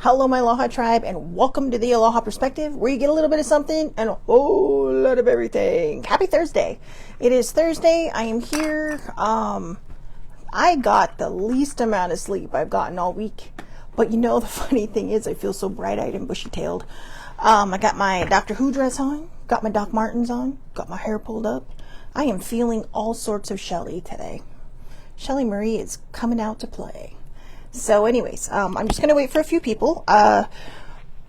Hello, my Aloha tribe, and welcome to the Aloha Perspective, where you get a little bit of something and a whole lot of everything. Happy Thursday. It is Thursday. I am here. I got the least amount of sleep I've gotten all week. But you know, the funny thing is I feel so bright-eyed and bushy-tailed. I got my Doctor Who dress on, got my Doc Martens on, got my hair pulled up. I am feeling all sorts of Shelly today. Shelly Marie is coming out to play. So anyways, I'm just going to wait for a few people.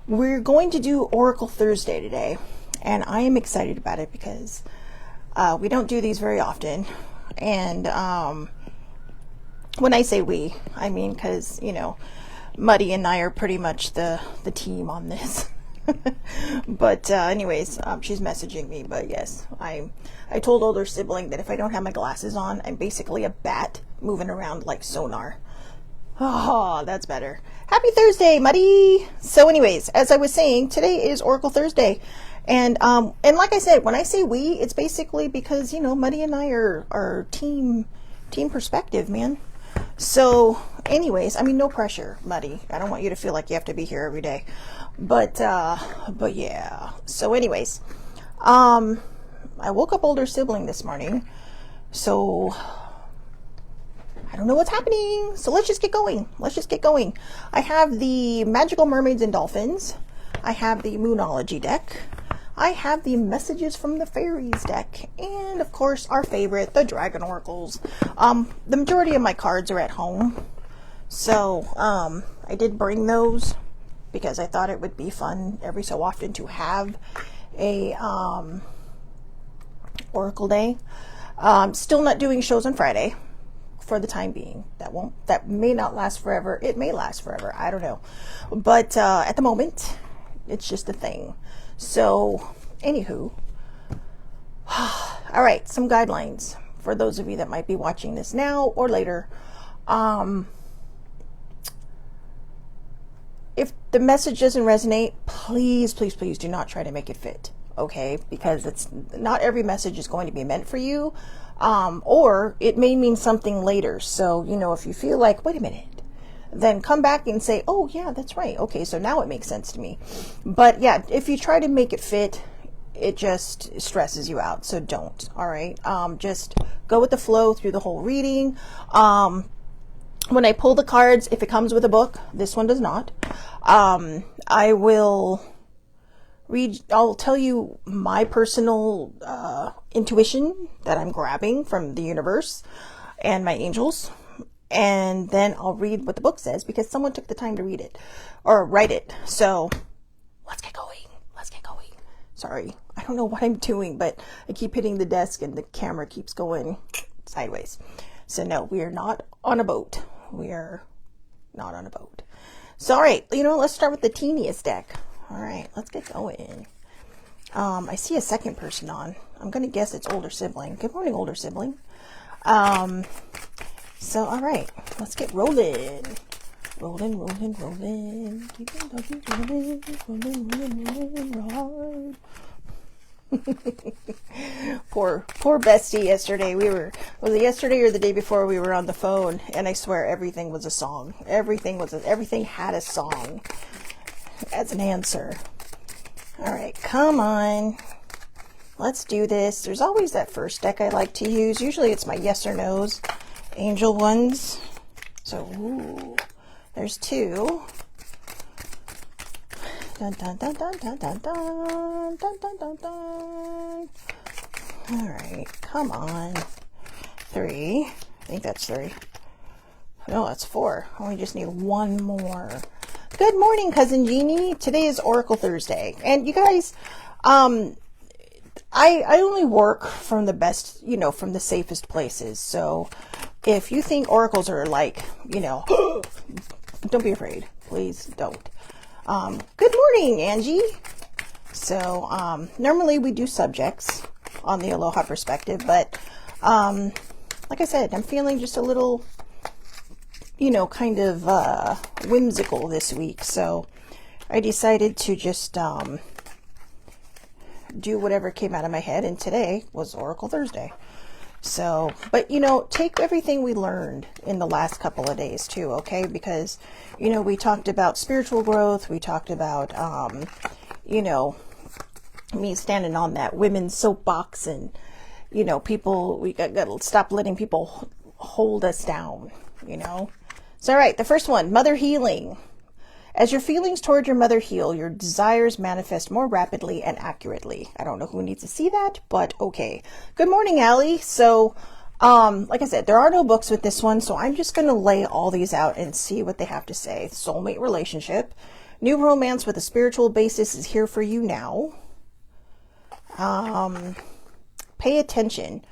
We're going to do Oracle Thursday today, and I am excited about it because we don't do these very often. And when I say we, I mean because, you know, Muddy and I are pretty much the team on this. But anyways, she's messaging me. But yes, I told older sibling that if I don't have my glasses on, I'm basically a bat moving around like sonar. Oh, that's better. Happy Thursday, Muddy. So anyways, as I was saying, today is Oracle Thursday. And like I said, when I say we, it's basically because, you know, Muddy and I are team perspective, man. So anyways, I mean, no pressure, Muddy. I don't want you to feel like you have to be here every day. But yeah. So anyways, I woke up older sibling this morning. So I don't know what's happening, so let's just get going. I have the Magical Mermaids and Dolphins. I have the Moonology deck. I have the Messages from the Fairies deck. And, of course, our favorite, the Dragon Oracles. The majority of my cards are at home. So, I did bring those because I thought it would be fun every so often to have a Oracle day. Still not doing shows on Friday. For the time being. That may not last forever. It may last forever. I don't know. But at the moment, it's just a thing. So, anywho. All right, some guidelines for those of you that might be watching this now or later. If the message doesn't resonate, please do not try to make it fit. Okay? Because it's not every message is going to be meant for you. Or it may mean something later. So, you know, if you feel like, wait a minute, then come back and say, oh yeah, that's right. Okay, so now it makes sense to me. But yeah, if you try to make it fit, it just stresses you out. So don't. All right. Just go with the flow through the whole reading. When I pull the cards, if it comes with a book, this one does not. I will I'll tell you my personal intuition that I'm grabbing from the universe and my angels, and then I'll read what the book says because someone took the time to read it or write it. So let's get going. Sorry, I don't know what I'm doing, but I keep hitting the desk and the camera keeps going sideways. So no, we are not on a boat. So all right, you know, let's start with the teeniest deck. All right, let's get going. I see a second person on. I'm going to guess it's older sibling. Good morning, older sibling. So, all right, let's get rolling. Rolling. Keep on rolling. Poor bestie yesterday. Was it yesterday or the day before we were on the phone? And I swear everything was a song. Everything had a song as an answer. All right, come on. Let's do this. There's always that first deck I like to use. Usually it's my yes or no's, angel ones. So, ooh, there's two. Dun, dun, dun, dun, dun, dun, dun, dun, dun, dun, dun. All right, come on. 3. I think that's 3. No, that's 4. We just need one more. Good morning, Cousin Jeannie. Today is Oracle Thursday. And you guys, I only work from the best, you know, from the safest places. So if you think oracles are like, you know, don't be afraid. Please don't. Good morning, Angie. So normally we do subjects on the Aloha Perspective, but like I said, I'm feeling just a little, you know, kind of whimsical this week. So I decided to just do whatever came out of my head, and today was Oracle Thursday. So, but take everything we learned in the last couple of days too, okay? Because, we talked about spiritual growth. We talked about, me standing on that women's soapbox and, people, we got to stop letting people hold us down, So, all right, the first one, mother healing. As your feelings toward your mother heal, your desires manifest more rapidly and accurately. I don't know who needs to see that, but okay. Good morning, Allie. So, like I said, there are no books with this one, so I'm just going to lay all these out and see what they have to say. Soulmate relationship. New romance with a spiritual basis is here for you now. Pay attention.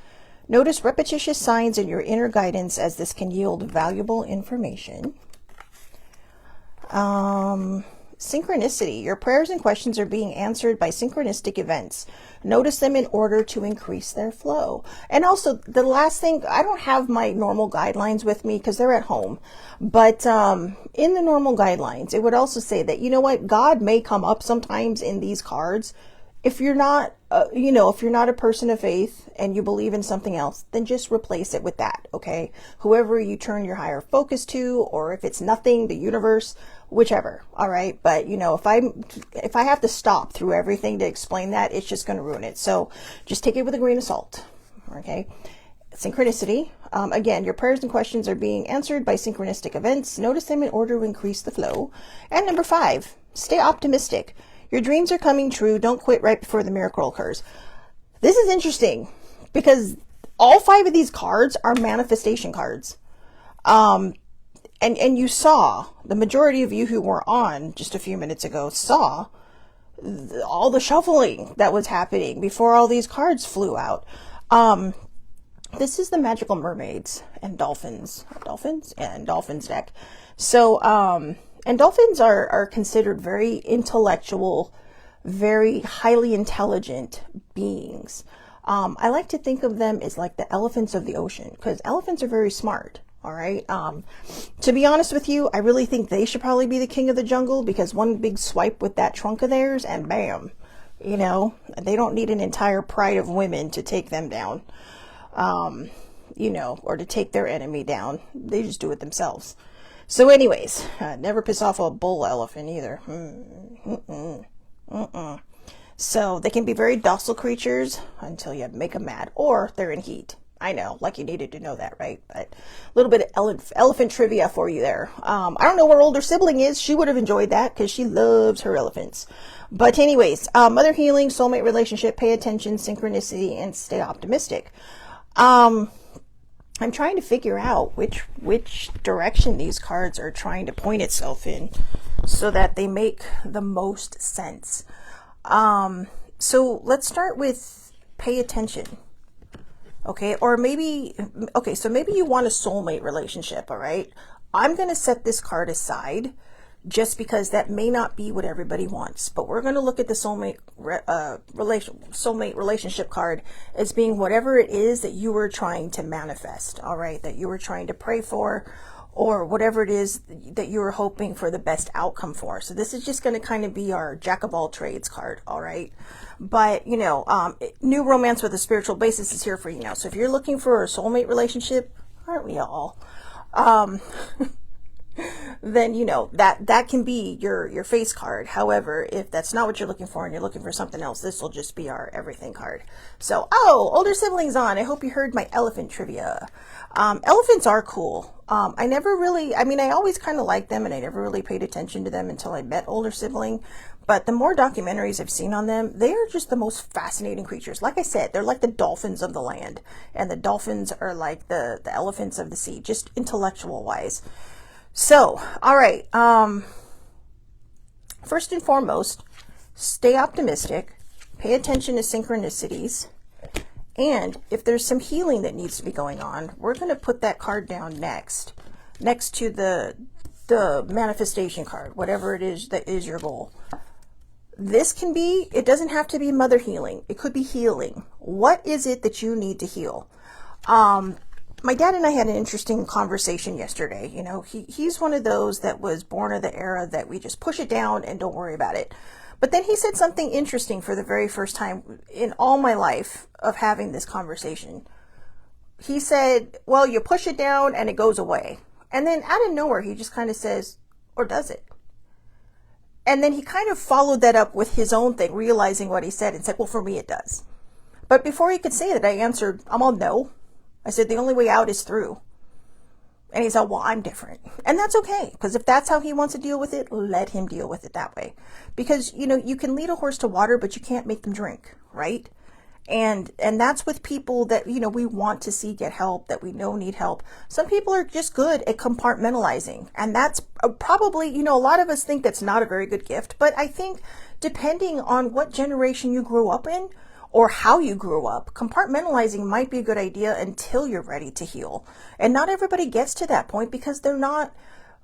Notice repetitious signs in your inner guidance as this can yield valuable information. Synchronicity. Your prayers and questions are being answered by synchronistic events. Notice them in order to increase their flow. And also, the last thing, I don't have my normal guidelines with me because they're at home. But in the normal guidelines, it would also say that, what, God may come up sometimes in these cards. If you're not, if you're not a person of faith and you believe in something else, then just replace it with that, okay? Whoever you turn your higher focus to, or if it's nothing, the universe, whichever, all right? But, if I have to stop through everything to explain that, it's just going to ruin it. So just take it with a grain of salt, okay? Synchronicity. Again, your prayers and questions are being answered by synchronistic events. Notice them in order to increase the flow. And number 5, stay optimistic. Your dreams are coming true. Don't quit right before the miracle occurs. This is interesting because all 5 of these cards are manifestation cards. And you saw, the majority of you who were on just a few minutes ago saw all the shuffling that was happening before all these cards flew out. This is the Magical Mermaids and Dolphins. Dolphins deck. So, and dolphins are considered very intellectual, very highly intelligent beings. I like to think of them as like the elephants of the ocean because elephants are very smart. All right. To be honest with you, I really think they should probably be the king of the jungle because one big swipe with that trunk of theirs and bam, they don't need an entire pride of women to take them down, or to take their enemy down. They just do it themselves. So anyways, never piss off a bull elephant either. So they can be very docile creatures until you make them mad or they're in heat. I know, like you needed to know that, right? But a little bit of elephant trivia for you there. I don't know where older sibling is. She would have enjoyed that because she loves her elephants. But anyways, mother healing, soulmate relationship, pay attention, synchronicity, and stay optimistic. I'm trying to figure out which direction these cards are trying to point itself in so that they make the most sense. So let's start with pay attention. Okay, or maybe you want a soulmate relationship, all right? I'm going to set this card aside just because that may not be what everybody wants. But we're going to look at the soulmate relationship card as being whatever it is that you were trying to manifest, all right, that you were trying to pray for, or whatever it is that you were hoping for the best outcome for. So this is just going to kind of be our jack of all trades card, all right? But, new romance with a spiritual basis is here for you now. So if you're looking for a soulmate relationship, aren't we all? Then that can be your face card. However, if that's not what you're looking for and you're looking for something else, this will just be our everything card. So, older siblings on. I hope you heard my elephant trivia. Elephants are cool. I always kind of liked them and I never really paid attention to them until I met older sibling. But the more documentaries I've seen on them, they are just the most fascinating creatures. Like I said, they're like the dolphins of the land, and the dolphins are like the elephants of the sea, just intellectual wise. So, all right. First and foremost, stay optimistic, pay attention to synchronicities, and if there's some healing that needs to be going on, we're going to put that card down next to the manifestation card, whatever it is that is your goal. It doesn't have to be mother healing. It could be healing. What is it that you need to heal? My dad and I had an interesting conversation yesterday. He's one of those that was born of the era that we just push it down and don't worry about it. But then he said something interesting for the very first time in all my life of having this conversation. he said, well, you push it down and it goes away. And then out of nowhere, he just kind of says, or does it? And then he kind of followed that up with his own thing, realizing what he said, and said, well, for me, it does. But before he could say that, I answered, I'm all no. I said, the only way out is through. And he said, well, I'm different. And that's okay, because if that's how he wants to deal with it, let him deal with it that way. Because, you can lead a horse to water, but you can't make them drink, right? And that's with people that, we want to see get help, that we know need help. Some people are just good at compartmentalizing. And that's probably, a lot of us think that's not a very good gift. But I think depending on what generation you grew up in or how you grew up, compartmentalizing might be a good idea until you're ready to heal. And not everybody gets to that point because they're not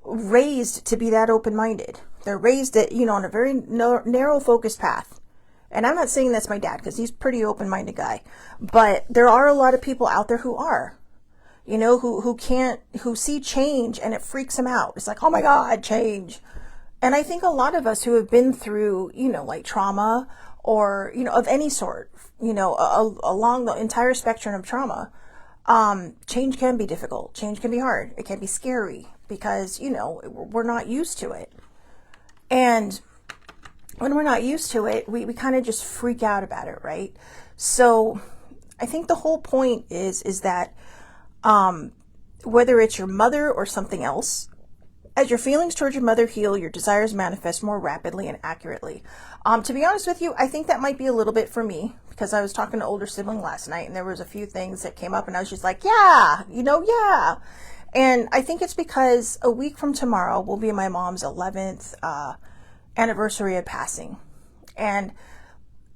raised to be that open-minded. They're raised at, on a very narrow focused path. And I'm not saying that's my dad, because he's a pretty open-minded guy. But there are a lot of people out there who are, who see change and it freaks them out. It's like, oh my God, change. And I think a lot of us who have been through, like trauma or, of any sort, along the entire spectrum of trauma, change can be difficult. Change can be hard. It can be scary because, we're not used to it. And when we're not used to it, we kind of just freak out about it, right? So I think the whole point is that whether it's your mother or something else, as your feelings towards your mother heal, your desires manifest more rapidly and accurately. To be honest with you, I think that might be a little bit for me, because I was talking to older sibling last night and there was a few things that came up and I was just like, yeah, yeah. And I think it's because a week from tomorrow will be my mom's 11th anniversary of passing. And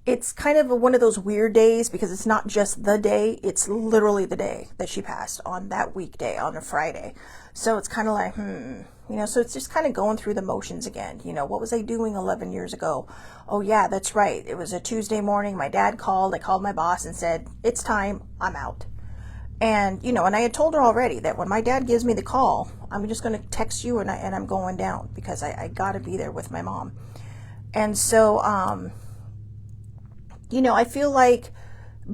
it's kind of one of those weird days because it's not just the day, it's literally the day that she passed, on that weekday, on a Friday. So it's kind of like, so it's just kind of going through the motions again. What was I doing 11 years ago? Oh yeah, that's right. It was a Tuesday morning. My dad called. I called my boss and said, it's time, I'm out. And, and I had told her already that when my dad gives me the call, I'm just going to text you and I'm going down because I got to be there with my mom. And so, I feel like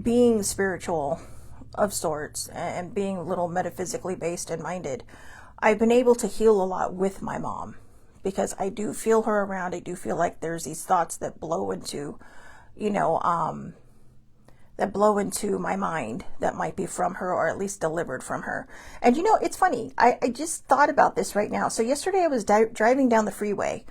being spiritual of sorts and being a little metaphysically based and minded, I've been able to heal a lot with my mom because I do feel her around. I do feel like there's these thoughts that blow into, that blow into my mind that might be from her, or at least delivered from her. And it's funny. I just thought about this right now. So yesterday I was driving down the freeway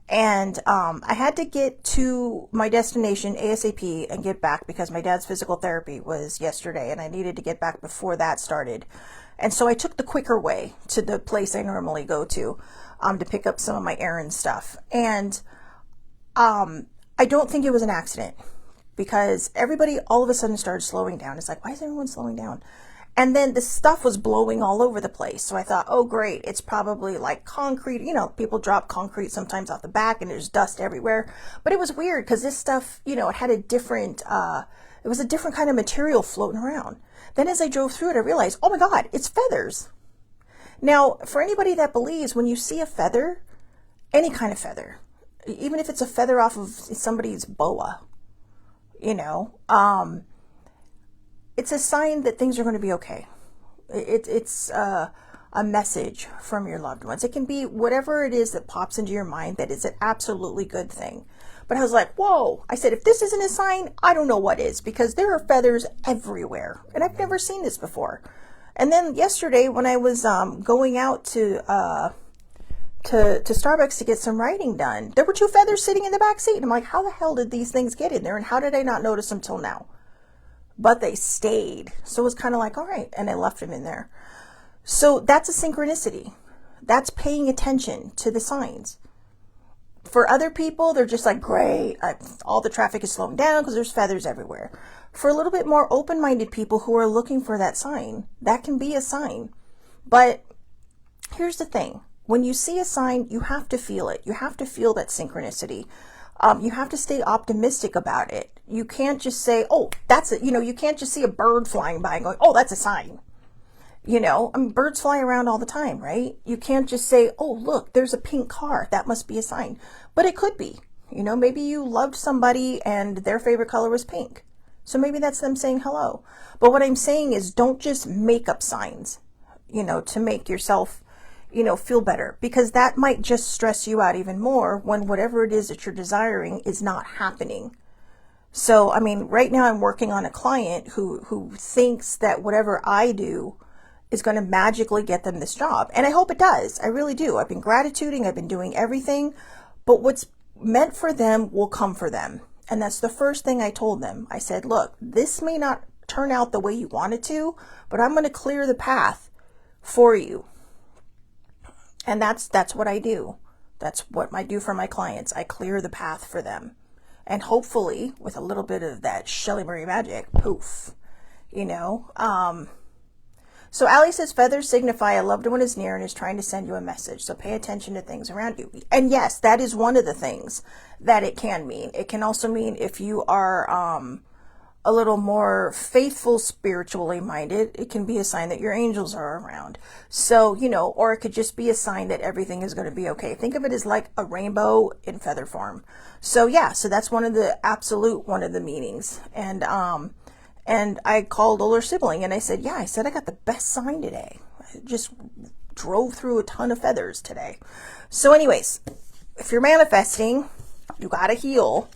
and I had to get to my destination ASAP and get back because my dad's physical therapy was yesterday and I needed to get back before that started. And so I took the quicker way to the place I normally go to pick up some of my errand stuff. And I don't think it was an accident, because everybody all of a sudden started slowing down. It's like, why is everyone slowing down? And then the stuff was blowing all over the place. So I thought, oh, great. It's probably like concrete. People drop concrete sometimes off the back and there's dust everywhere. But it was weird because this stuff, it had a different, it was a different kind of material floating around. Then as I drove through it, I realized, oh my God, it's feathers. Now, for anybody that believes, when you see a feather, any kind of feather, even if it's a feather off of somebody's boa, it's a sign that things are going to be okay. It's a message from your loved ones. It can be whatever it is that pops into your mind that is an absolutely good thing. But I was like, whoa. I said, if this isn't a sign, I don't know what is, because there are feathers everywhere. And I've never seen this before. And then yesterday when I was going out to Starbucks to get some writing done, there were 2 feathers sitting in the back seat. And I'm like, how the hell did these things get in there? And how did I not notice them till now? But they stayed. So it was kind of like, all right. And I left them in there. So that's a synchronicity. That's paying attention to the signs. For other people, they're just like, great, all the traffic is slowing down because there's feathers everywhere. For a little bit more open-minded people who are looking for that sign, that can be a sign. But here's the thing. When you see a sign, you have to feel it. You have to feel that synchronicity. You have to stay optimistic about it. You can't just say, oh, that's it. You can't just see a bird flying by and going, oh, that's a sign. Birds fly around all the time, right? You can't just say, oh, look, there's a pink car. That must be a sign. But it could be. Maybe you loved somebody and their favorite color was pink. So maybe that's them saying hello. But what I'm saying is don't just make up signs, to make yourself, feel better, because that might just stress you out even more when whatever it is that you're desiring is not happening. So, I mean, right now I'm working on a client who thinks that whatever I do is going to magically get them this job. And I hope it does. I really do. I've been gratituding. I've been doing everything. But what's meant for them will come for them. And that's the first thing I told them. I said, look, this may not turn out the way you want it to, but I'm going to clear the path for you. And that's what I do. That's what I do for my clients. I clear the path for them. And hopefully, with a little bit of that Shelly Marie magic, poof, So Allie says, feathers signify a loved one is near and is trying to send you a message. So pay attention to things around you. And yes, that is one of the things that it can mean. It can also mean if you are a little more faithful, spiritually minded, it can be a sign that your angels are around. So, or it could just be a sign that everything is going to be okay. Think of it as like a rainbow in feather form. So yeah, so that's one of the meanings. And I called older sibling and I said, I got the best sign today. I just drove through a ton of feathers today. So anyways, if you're manifesting, you got to heal.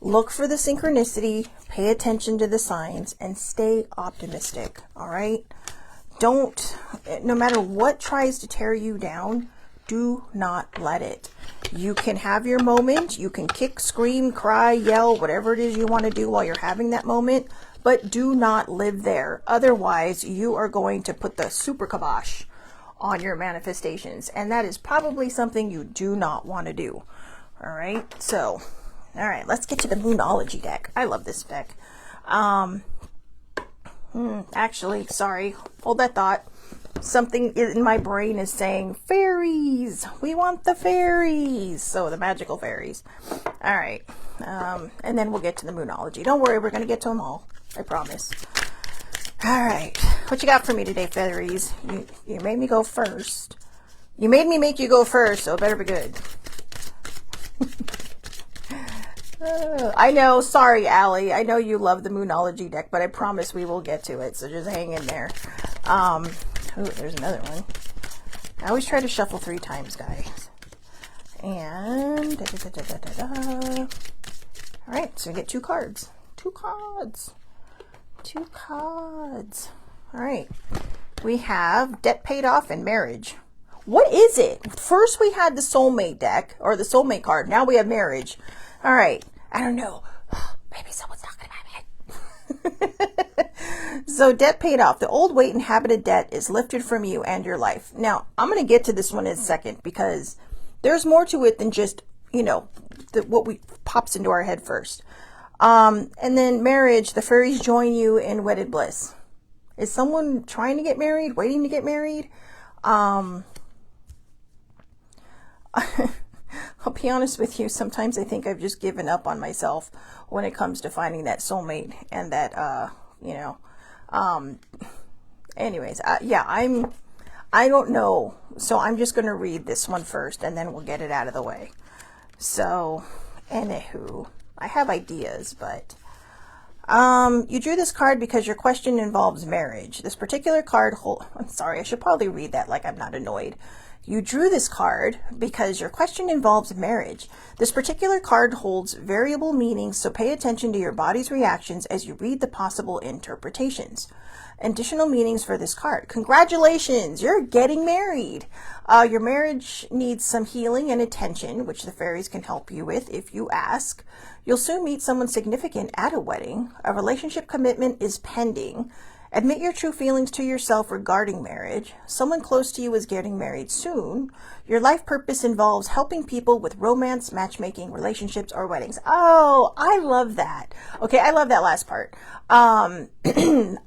Look for the synchronicity, pay attention to the signs, and stay optimistic, all right? No matter what tries to tear you down, do not let it. You can have your moment. You can kick, scream, cry, yell, whatever it is you want to do while you're having that moment, but do not live there. Otherwise, you are going to put the super kibosh on your manifestations, and that is probably something you do not want to do, all right? So, all right, let's get to the Moonology deck. I love this deck. Actually, sorry, hold that thought. Something in my brain is saying, fairies, we want the fairies. So the magical fairies. All right. And then we'll get to the Moonology. Don't worry, we're going to get to them all. I promise. All right. What you got for me today, fairies? You made me go first. You made me make you go first, so it better be good. I know. Sorry, Allie. I know you love the Moonology deck, but I promise we will get to it. So just hang in there. Oh, there's another one. I always try to shuffle 3 times, guys. And all right, so we get 2 cards. 2 cards. 2 cards. All right. We have debt paid off and marriage. What is it? First we had the soulmate deck, or the soulmate card. Now we have marriage. All right. I don't know. Maybe someone's talking about me. So debt paid off. The old weight and habit of debt is lifted from you and your life. Now, I'm going to get to this one in a second because there's more to it than just, what pops into our head first. And then marriage, the fairies join you in wedded bliss. Is someone trying to get married, waiting to get married? I'll be honest with you, sometimes I think I've just given up on myself when it comes to finding that soulmate and that, anyways, I don't know. So I'm just going to read this one first and then we'll get it out of the way. So, anywho, I have ideas, but, you drew this card because your question involves marriage. This particular card, I'm sorry, I should probably read that like I'm not annoyed. You drew this card because your question involves marriage. This particular card holds variable meanings, so pay attention to your body's reactions as you read the possible interpretations. Additional meanings for this card. Congratulations, you're getting married. Your marriage needs some healing and attention, which the fairies can help you with if you ask. You'll soon meet someone significant at a wedding. A relationship commitment is pending. Admit your true feelings to yourself regarding marriage. Someone close to you is getting married soon. Your life purpose involves helping people with romance, matchmaking, relationships, or weddings. Oh, I love that. Okay, I love that last part. I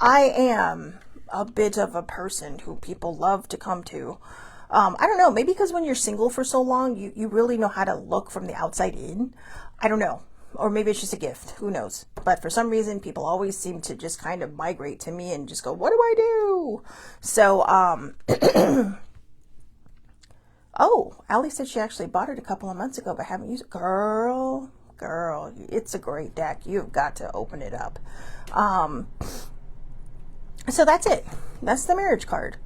am a bit of a person who people love to come to. I don't know, maybe because when you're single for so long, you really know how to look from the outside in. I don't know. Or maybe it's just a gift. Who knows? But for some reason, people always seem to just kind of migrate to me and just go, what do I do? So, oh, Allie said she actually bought it a couple of months ago, but haven't used it. Girl, girl, it's a great deck. You've got to open it up. So that's it. That's the marriage card.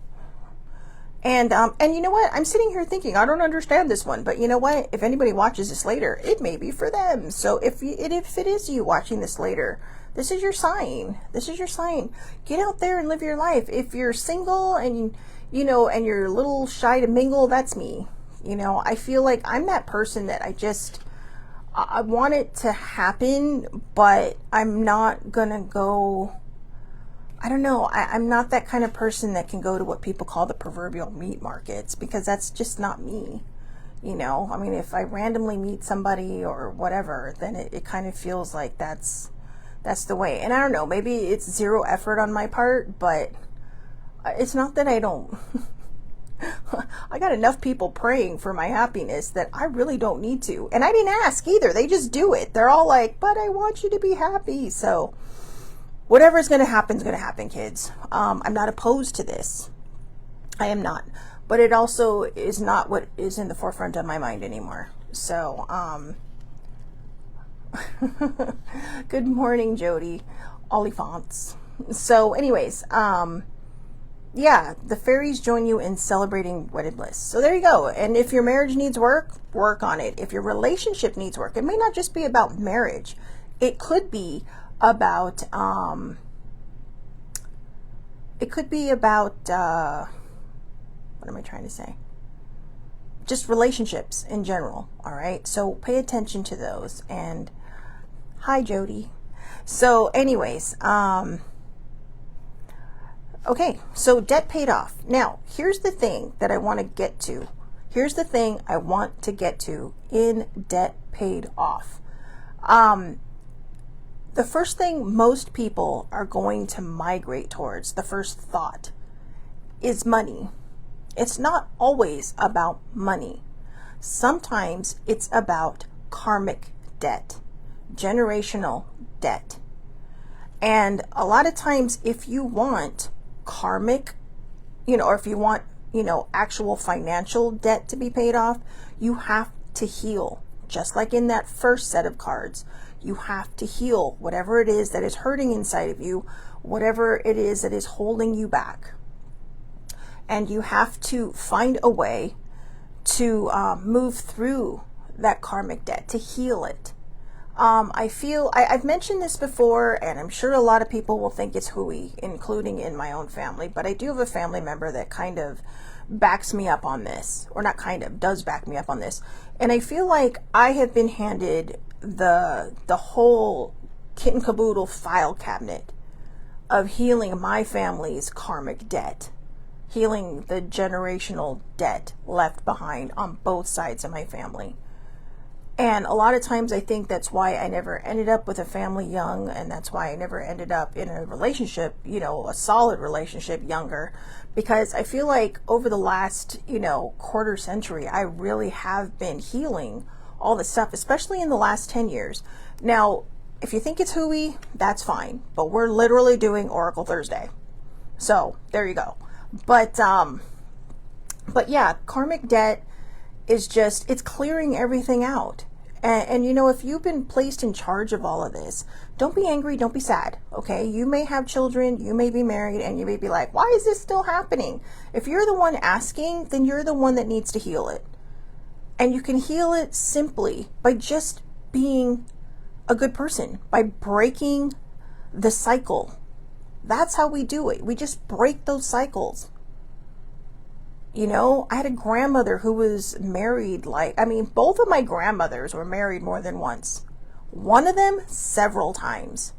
And you know what? I'm sitting here thinking, I don't understand this one, but you know what? If anybody watches this later, it may be for them. So if it is you watching this later, this is your sign. This is your sign. Get out there and live your life. If you're single and and you're a little shy to mingle, that's me. I feel like I'm that person that I want it to happen, but I'm not gonna go. I don't know. I'm not that kind of person that can go to what people call the proverbial meat markets, because that's just not me. I mean, if I randomly meet somebody or whatever, then it kind of feels like that's the way. And I don't know, maybe it's zero effort on my part, but it's not that I don't. I got enough people praying for my happiness that I really don't need to. And I didn't ask either. They just do it. They're all like, but I want you to be happy. So whatever's going to happen, kids. I'm not opposed to this. I am not. But it also is not what is in the forefront of my mind anymore. So, good morning, Jody. Olifants. So anyways, yeah, the fairies join you in celebrating wedded bliss. So there you go. And if your marriage needs work, work on it. If your relationship needs work, it may not just be about marriage. It could be about, what am I trying to say? Just relationships in general. All right. So pay attention to those. And hi, Jody. So anyways, okay, so debt paid off. Now, here's the thing that I want to get to. Here's the thing I want to get to in debt paid off. The first thing most people are going to migrate towards, the first thought, is money. It's not always about money. Sometimes it's about karmic debt, generational debt. And a lot of times, if you want karmic, or if you want, actual financial debt to be paid off, you have to heal. Just like in that first set of cards, you have to heal whatever it is that is hurting inside of you, whatever it is that is holding you back. And you have to find a way to move through that karmic debt, to heal it. I've mentioned this before, and I'm sure a lot of people will think it's hooey, including in my own family, but I do have a family member that kind of backs me up on this, or not kind of, does back me up on this. And I feel like I have been handed the whole kit and caboodle file cabinet of healing my family's karmic debt, healing the generational debt left behind on both sides of my family. And a lot of times I think that's why I never ended up with a family young, and that's why I never ended up in a relationship, a solid relationship younger, because I feel like over the last, quarter century, I really have been healing all this stuff, especially in the last 10 years. Now, if you think it's hooey, that's fine, but we're literally doing Oracle Thursday. So there you go. But yeah, karmic debt is just, it's clearing everything out. And if you've been placed in charge of all of this, don't be angry, don't be sad, okay? You may have children, you may be married, and you may be like, why is this still happening? If you're the one asking, then you're the one that needs to heal it. And you can heal it simply by just being a good person, by breaking the cycle. That's how we do it. We just break those cycles. I had a grandmother who was married, both of my grandmothers were married more than once. One of them several times.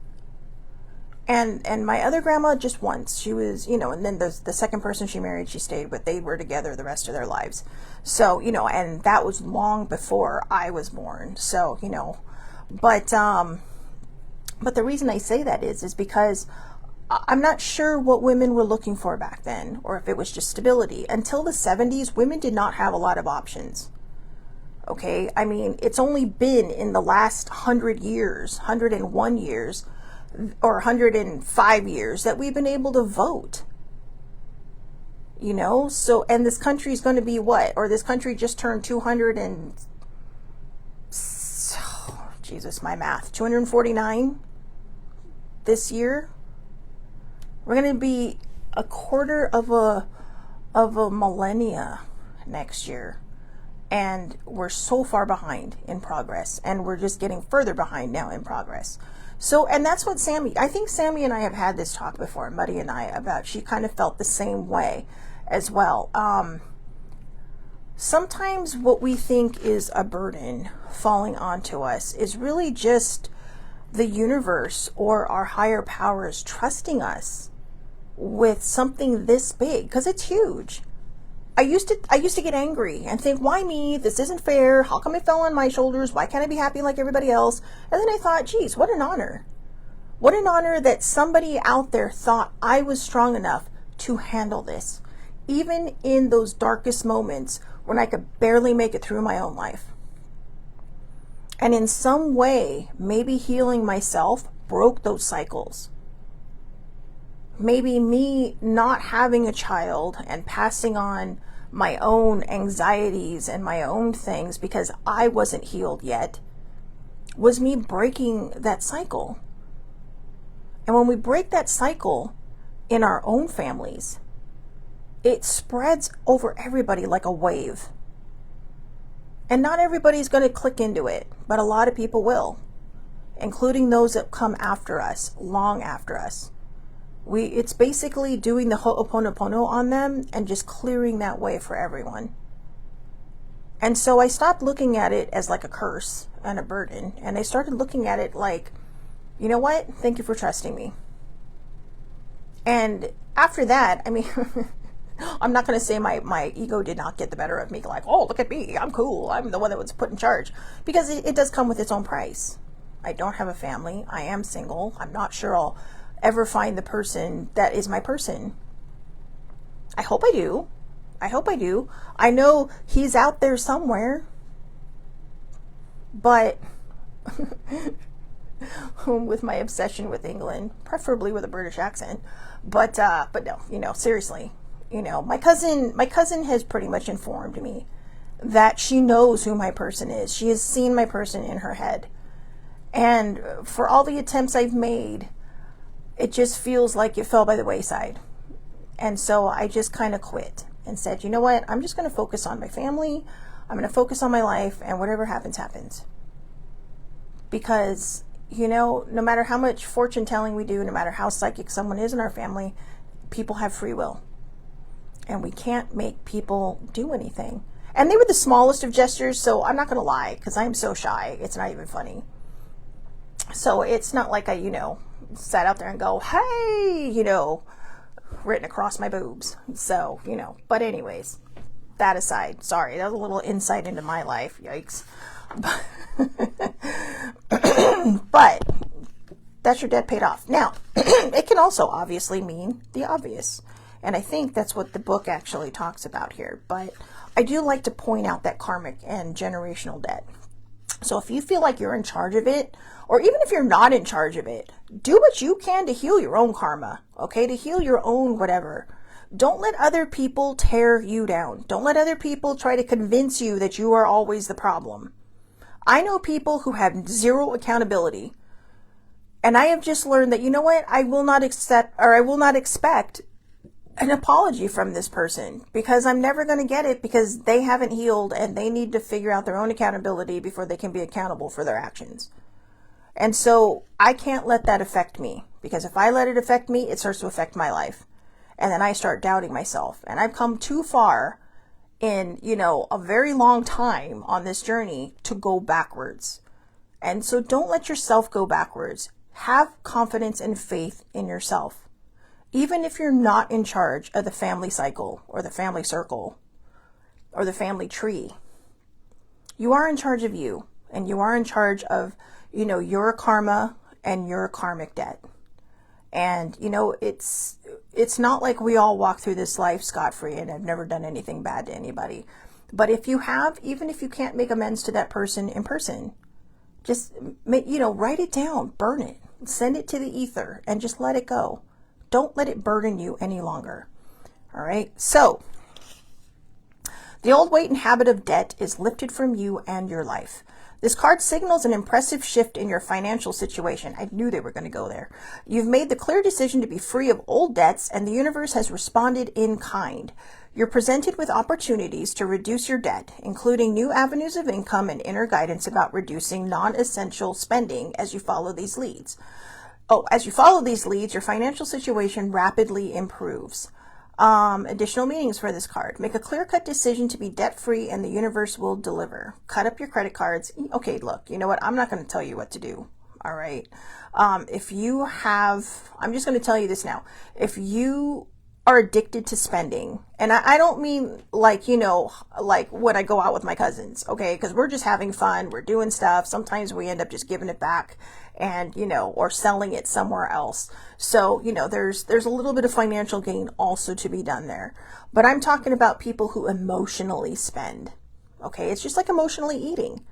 And my other grandma just once. She was, and then the second person she married, she stayed with. They were together the rest of their lives. So, and that was long before I was born. So, but the reason I say that is because I'm not sure what women were looking for back then, or if it was just stability. Until the 70s, women did not have a lot of options. Okay? I mean, it's only been in the last 100 years, 101 years, or 105 years that we've been able to vote. So, and this country is going to be what? Or this country just turned 200 and... Jesus, my math, 249 this year. We're going to be a quarter of a millennia next year. And we're so far behind in progress, and we're just getting further behind now in progress. So, and that's what I think Sammy and I have had this talk before, Muddy and I, about, she kind of felt the same way as well. Sometimes what we think is a burden falling onto us is really just the universe or our higher powers trusting us with something this big, because it's huge. I used to get angry and think, why me? This isn't fair. How come it fell on my shoulders? Why can't I be happy like everybody else? And then I thought, geez, what an honor. What an honor that somebody out there thought I was strong enough to handle this, even in those darkest moments when I could barely make it through my own life. And in some way, maybe healing myself broke those cycles. Maybe me not having a child and passing on my own anxieties and my own things because I wasn't healed yet was me breaking that cycle. And when we break that cycle in our own families, it spreads over everybody like a wave. And not everybody's going to click into it, but a lot of people will, including those that come after us, long after us. It's basically doing the ho'oponopono on them and just clearing that way for everyone. And so I stopped looking at it as like a curse and a burden, and I started looking at it like, you know what? Thank you for trusting me. And after that, I mean, I'm not going to say my ego did not get the better of me, like, oh, look at me, I'm cool, I'm the one that was put in charge, because it does come with its own price. I don't have a family. I am single. I'm not sure I'll ever find the person that is my person. I hope I do. I know he's out there somewhere, but with my obsession with England, preferably with a British accent, but no, seriously, my cousin has pretty much informed me that she knows who my person is. She has seen my person in her head, and for all the attempts I've made, it just feels like it fell by the wayside. And so I just kind of quit and said, you know what? I'm just going to focus on my family. I'm going to focus on my life, and whatever happens, happens. Because, no matter how much fortune telling we do, no matter how psychic someone is in our family, people have free will. And we can't make people do anything. And they were the smallest of gestures, so I'm not going to lie, because I'm so shy. It's not even funny. So it's not like I, sat out there and go, hey, written across my boobs. So, but anyways, that aside, sorry, that was a little insight into my life. Yikes. But that's your debt paid off. Now, it can also obviously mean the obvious. And I think that's what the book actually talks about here. But I do like to point out that karmic and generational debt. So if you feel like you're in charge of it, or even if you're not in charge of it, do what you can to heal your own karma, okay? To heal your own whatever. Don't let other people tear you down. Don't let other people try to convince you that you are always the problem. I know people who have zero accountability, and I have just learned that, you know what? I will not expect an apology from this person, because I'm never going to get it, because they haven't healed and they need to figure out their own accountability before they can be accountable for their actions. And so I can't let that affect me, because if I let it affect me, it starts to affect my life. And then I start doubting myself. And I've come too far in, a very long time on this journey to go backwards. And so don't let yourself go backwards. Have confidence and faith in yourself. Even if you're not in charge of the family cycle or the family circle or the family tree, you are in charge of you, and you are in charge of, your karma and your karmic debt. And, it's not like we all walk through this life scot-free and have never done anything bad to anybody. But if you have, even if you can't make amends to that person in person, just, write it down, burn it, send it to the ether, and just let it go. Don't let it burden you any longer. All right. So The old weight and habit of debt is lifted from you and your life. This card signals an impressive shift in your financial situation. I knew they were going to go there. You've made the clear decision to be free of old debts, and the universe has responded in kind. You're presented with opportunities to reduce your debt, including new avenues of income and inner guidance about reducing non-essential spending as you follow these leads. As you follow these leads, your financial situation rapidly improves. Additional meanings for this card. Make a clear-cut decision to be debt-free and the universe will deliver. Cut up your credit cards. Okay, look, you know what? I'm not going to tell you what to do. All right. I'm just going to tell you this now. If you are addicted to spending, and I don't mean like, like when I go out with my cousins, okay? Because we're just having fun. We're doing stuff. Sometimes we end up just giving it back and, or selling it somewhere else. So, there's a little bit of financial gain also to be done there. But I'm talking about people who emotionally spend, okay? It's just like emotionally eating.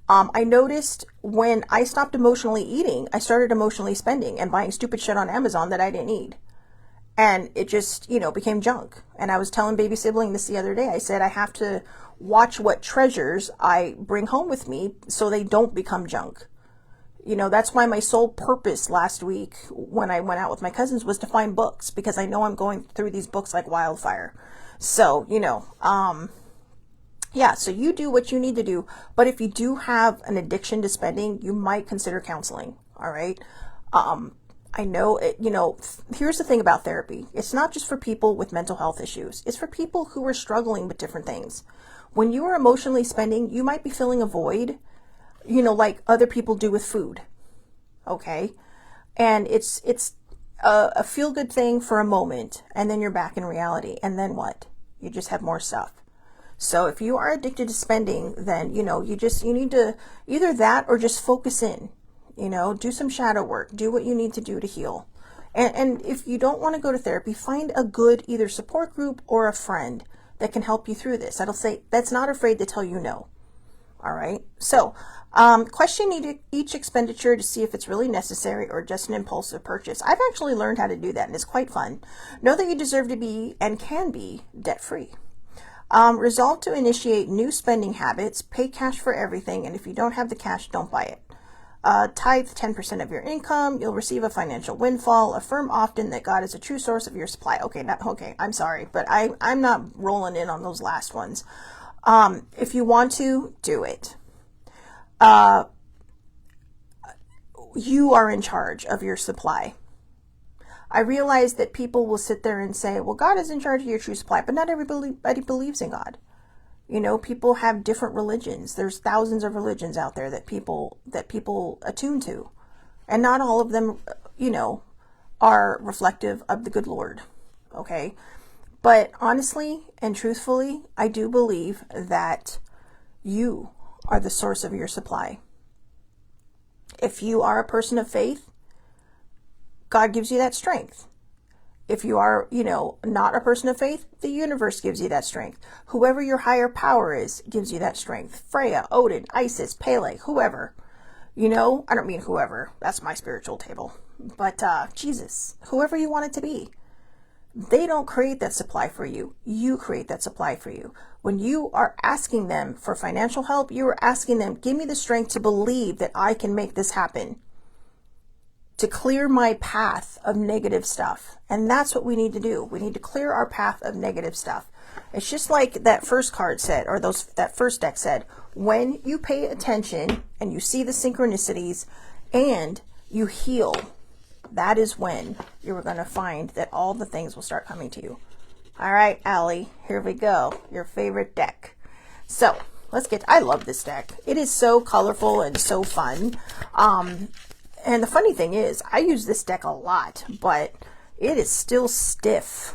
I noticed when I stopped emotionally eating, I started emotionally spending and buying stupid shit on Amazon that I didn't need. And it just, became junk. And I was telling baby sibling this the other day. I said, I have to watch what treasures I bring home with me so they don't become junk. That's why my sole purpose last week when I went out with my cousins was to find books, because I know I'm going through these books like wildfire. So, yeah, so you do what you need to do. But if you do have an addiction to spending, you might consider counseling. All right. I know it, here's the thing about therapy. It's not just for people with mental health issues. It's for people who are struggling with different things. When you are emotionally spending, you might be filling a void, like other people do with food. Okay. And it's a feel good thing for a moment, and then you're back in reality. And then what? You just have more stuff. So if you are addicted to spending, then, you need to either that or just focus in. Do some shadow work, do what you need to do to heal. And if you don't want to go to therapy, find a good either support group or a friend that can help you through this. That's not afraid to tell you no. All right. So, question each expenditure to see if it's really necessary or just an impulsive purchase. I've actually learned how to do that, and it's quite fun. Know that you deserve to be and can be debt-free. Resolve to initiate new spending habits, pay cash for everything, and if you don't have the cash, don't buy it. Tithe 10% of your income. You'll receive a financial windfall. Affirm often that God is a true source of your supply. Okay, I'm sorry, but I'm not rolling in on those last ones. If you want to, do it. You are in charge of your supply. I realize that people will sit there and say, well, God is in charge of your true supply, but not everybody believes in God. People have different religions. There's thousands of religions out there that people attune to. And not all of them, are reflective of the good Lord. Okay. But honestly and truthfully, I do believe that you are the source of your supply. If you are a person of faith, God gives you that strength. If you are, not a person of faith, the universe gives you that strength. Whoever your higher power is gives you that strength. Freya, Odin, Isis, Pele, whoever. I don't mean whoever. That's my spiritual table. But Jesus, whoever you want it to be. They don't create that supply for you. You create that supply for you. When you are asking them for financial help, you are asking them, give me the strength to believe that I can make this happen, to clear my path of negative stuff. And that's what we need to do. We need to clear our path of negative stuff. It's just like that first card said, or that first deck said, when you pay attention and you see the synchronicities and you heal, that is when you're going to find that all the things will start coming to you. All right, Allie, here we go. Your favorite deck. So I love this deck. It is so colorful and so fun. And the funny thing is, I use this deck a lot, but it is still stiff.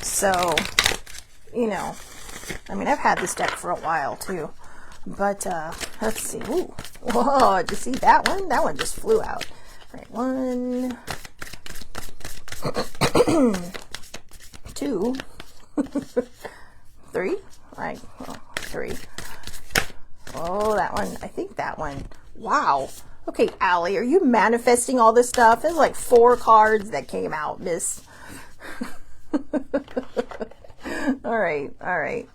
So, I've had this deck for a while too. But, let's see. Ooh. Whoa, did you see that one? That one just flew out. All right, 1, 2, 3. Right, 3. Oh, that one. I think that one. Wow. Okay, Allie, are you manifesting all this stuff? There's like 4 cards that came out, miss. All right, all right.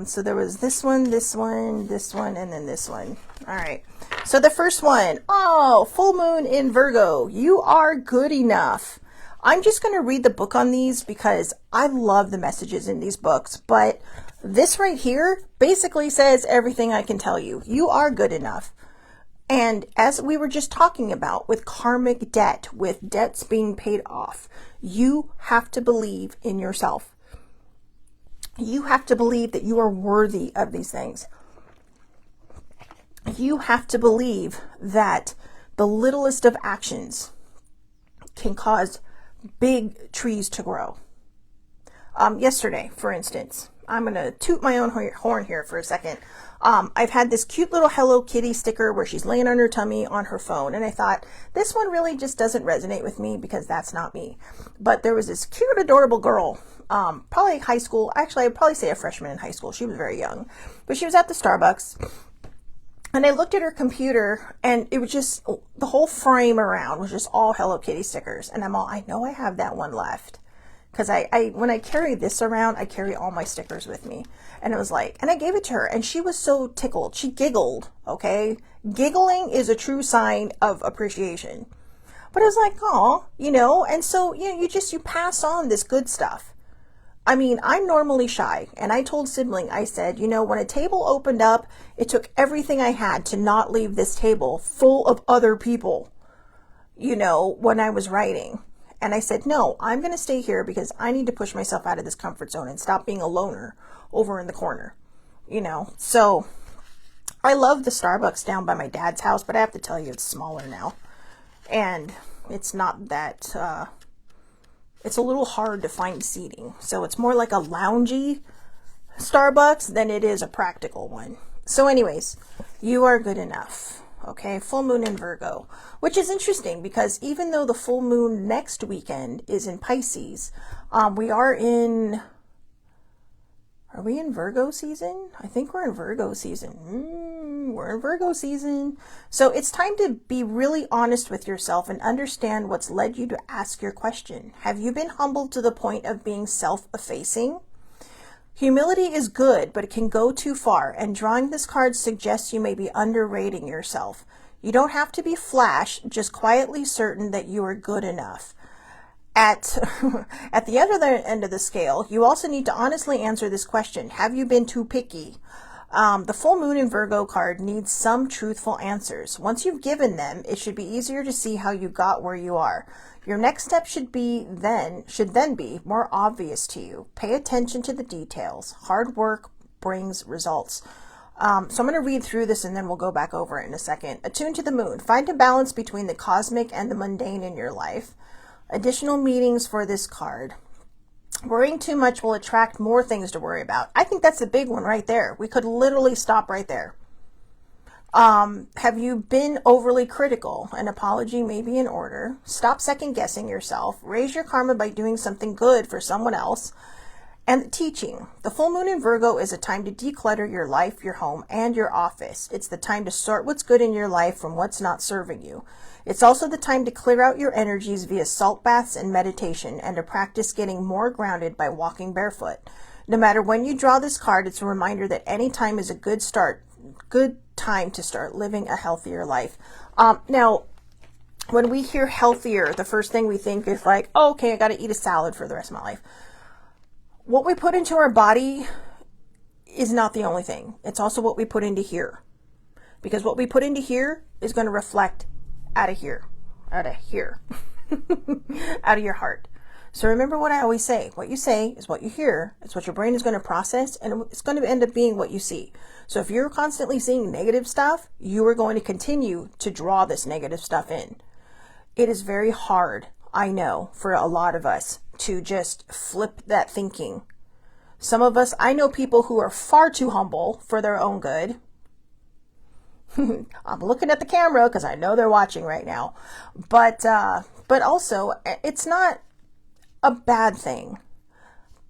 So there was this one, this one, this one, and then this one. All right. So the first one, oh, full moon in Virgo. You are good enough. I'm just going to read the book on these because I love the messages in these books. But this right here basically says everything I can tell you. You are good enough. And as we were just talking about with karmic debt, with debts being paid off, you have to believe in yourself. You have to believe that you are worthy of these things. You have to believe that the littlest of actions can cause big trees to grow. Yesterday, for instance, I'm going to toot my own horn here for a second. I've had this cute little Hello Kitty sticker where she's laying on her tummy on her phone. And I thought, this one really just doesn't resonate with me because that's not me. But there was this cute, adorable girl, probably high school. Actually, I'd probably say a freshman in high school. She was very young. But she was at the Starbucks. And I looked at her computer and it was just, the whole frame around was just all Hello Kitty stickers. And I'm all, I know I have that one left. Because when I carry this around, I carry all my stickers with me. And it was like, and I gave it to her and she was so tickled. She giggled, okay? Giggling is a true sign of appreciation. But it was like, oh, and so, you pass on this good stuff. I mean, I'm normally shy. And I told Sibling, I said, when a table opened up, it took everything I had to not leave this table full of other people, when I was writing. And I said, no, I'm going to stay here because I need to push myself out of this comfort zone and stop being a loner over in the corner, So I love the Starbucks down by my dad's house, but I have to tell you, it's smaller now. And it's not that, it's a little hard to find seating. So it's more like a loungy Starbucks than it is a practical one. So anyways, you are good enough. Okay, full moon in Virgo, which is interesting because even though the full moon next weekend is in Pisces, we are in Virgo season? I think we're in Virgo season. We're in Virgo season. So it's time to be really honest with yourself and understand what's led you to ask your question. Have you been humbled to the point of being self-effacing? Humility is good, but it can go too far, and drawing this card suggests you may be underrating yourself. You don't have to be flash, just quietly certain that you are good enough. At the other end of the scale, you also need to honestly answer this question. Have you been too picky? The full moon in Virgo card needs some truthful answers. Once you've given them, it should be easier to see how you got where you are. Your next step should then be more obvious to you. Pay attention to the details. Hard work brings results. So I'm going to read through this and then we'll go back over it in a second. Attune to the moon. Find a balance between the cosmic and the mundane in your life. Additional meanings for this card. Worrying too much will attract more things to worry about. I think that's a big one right there. We could literally stop right there. Have you been overly critical? An apology may be in order. Stop second guessing yourself. Raise your karma by doing something good for someone else. And teaching. The full moon in Virgo is a time to declutter your life, your home, and your office. It's the time to sort what's good in your life from what's not serving you. It's also the time to clear out your energies via salt baths and meditation, and to practice getting more grounded by walking barefoot. No matter when you draw this card, it's a reminder that any time is a good time to start living a healthier life. Now, when we hear healthier, the first thing we think is like, oh, okay, I got to eat a salad for the rest of my life. What we put into our body is not the only thing. It's also what we put into here. Because what we put into here is going to reflect out of here, out of your heart. So remember what I always say. What you say is what you hear. It's what your brain is going to process, and it's going to end up being what you see. So if you're constantly seeing negative stuff, you are going to continue to draw this negative stuff in. It is very hard, I know, for a lot of us to just flip that thinking. Some of us, I know people who are far too humble for their own good. I'm looking at the camera because I know they're watching right now. But also, it's not a bad thing.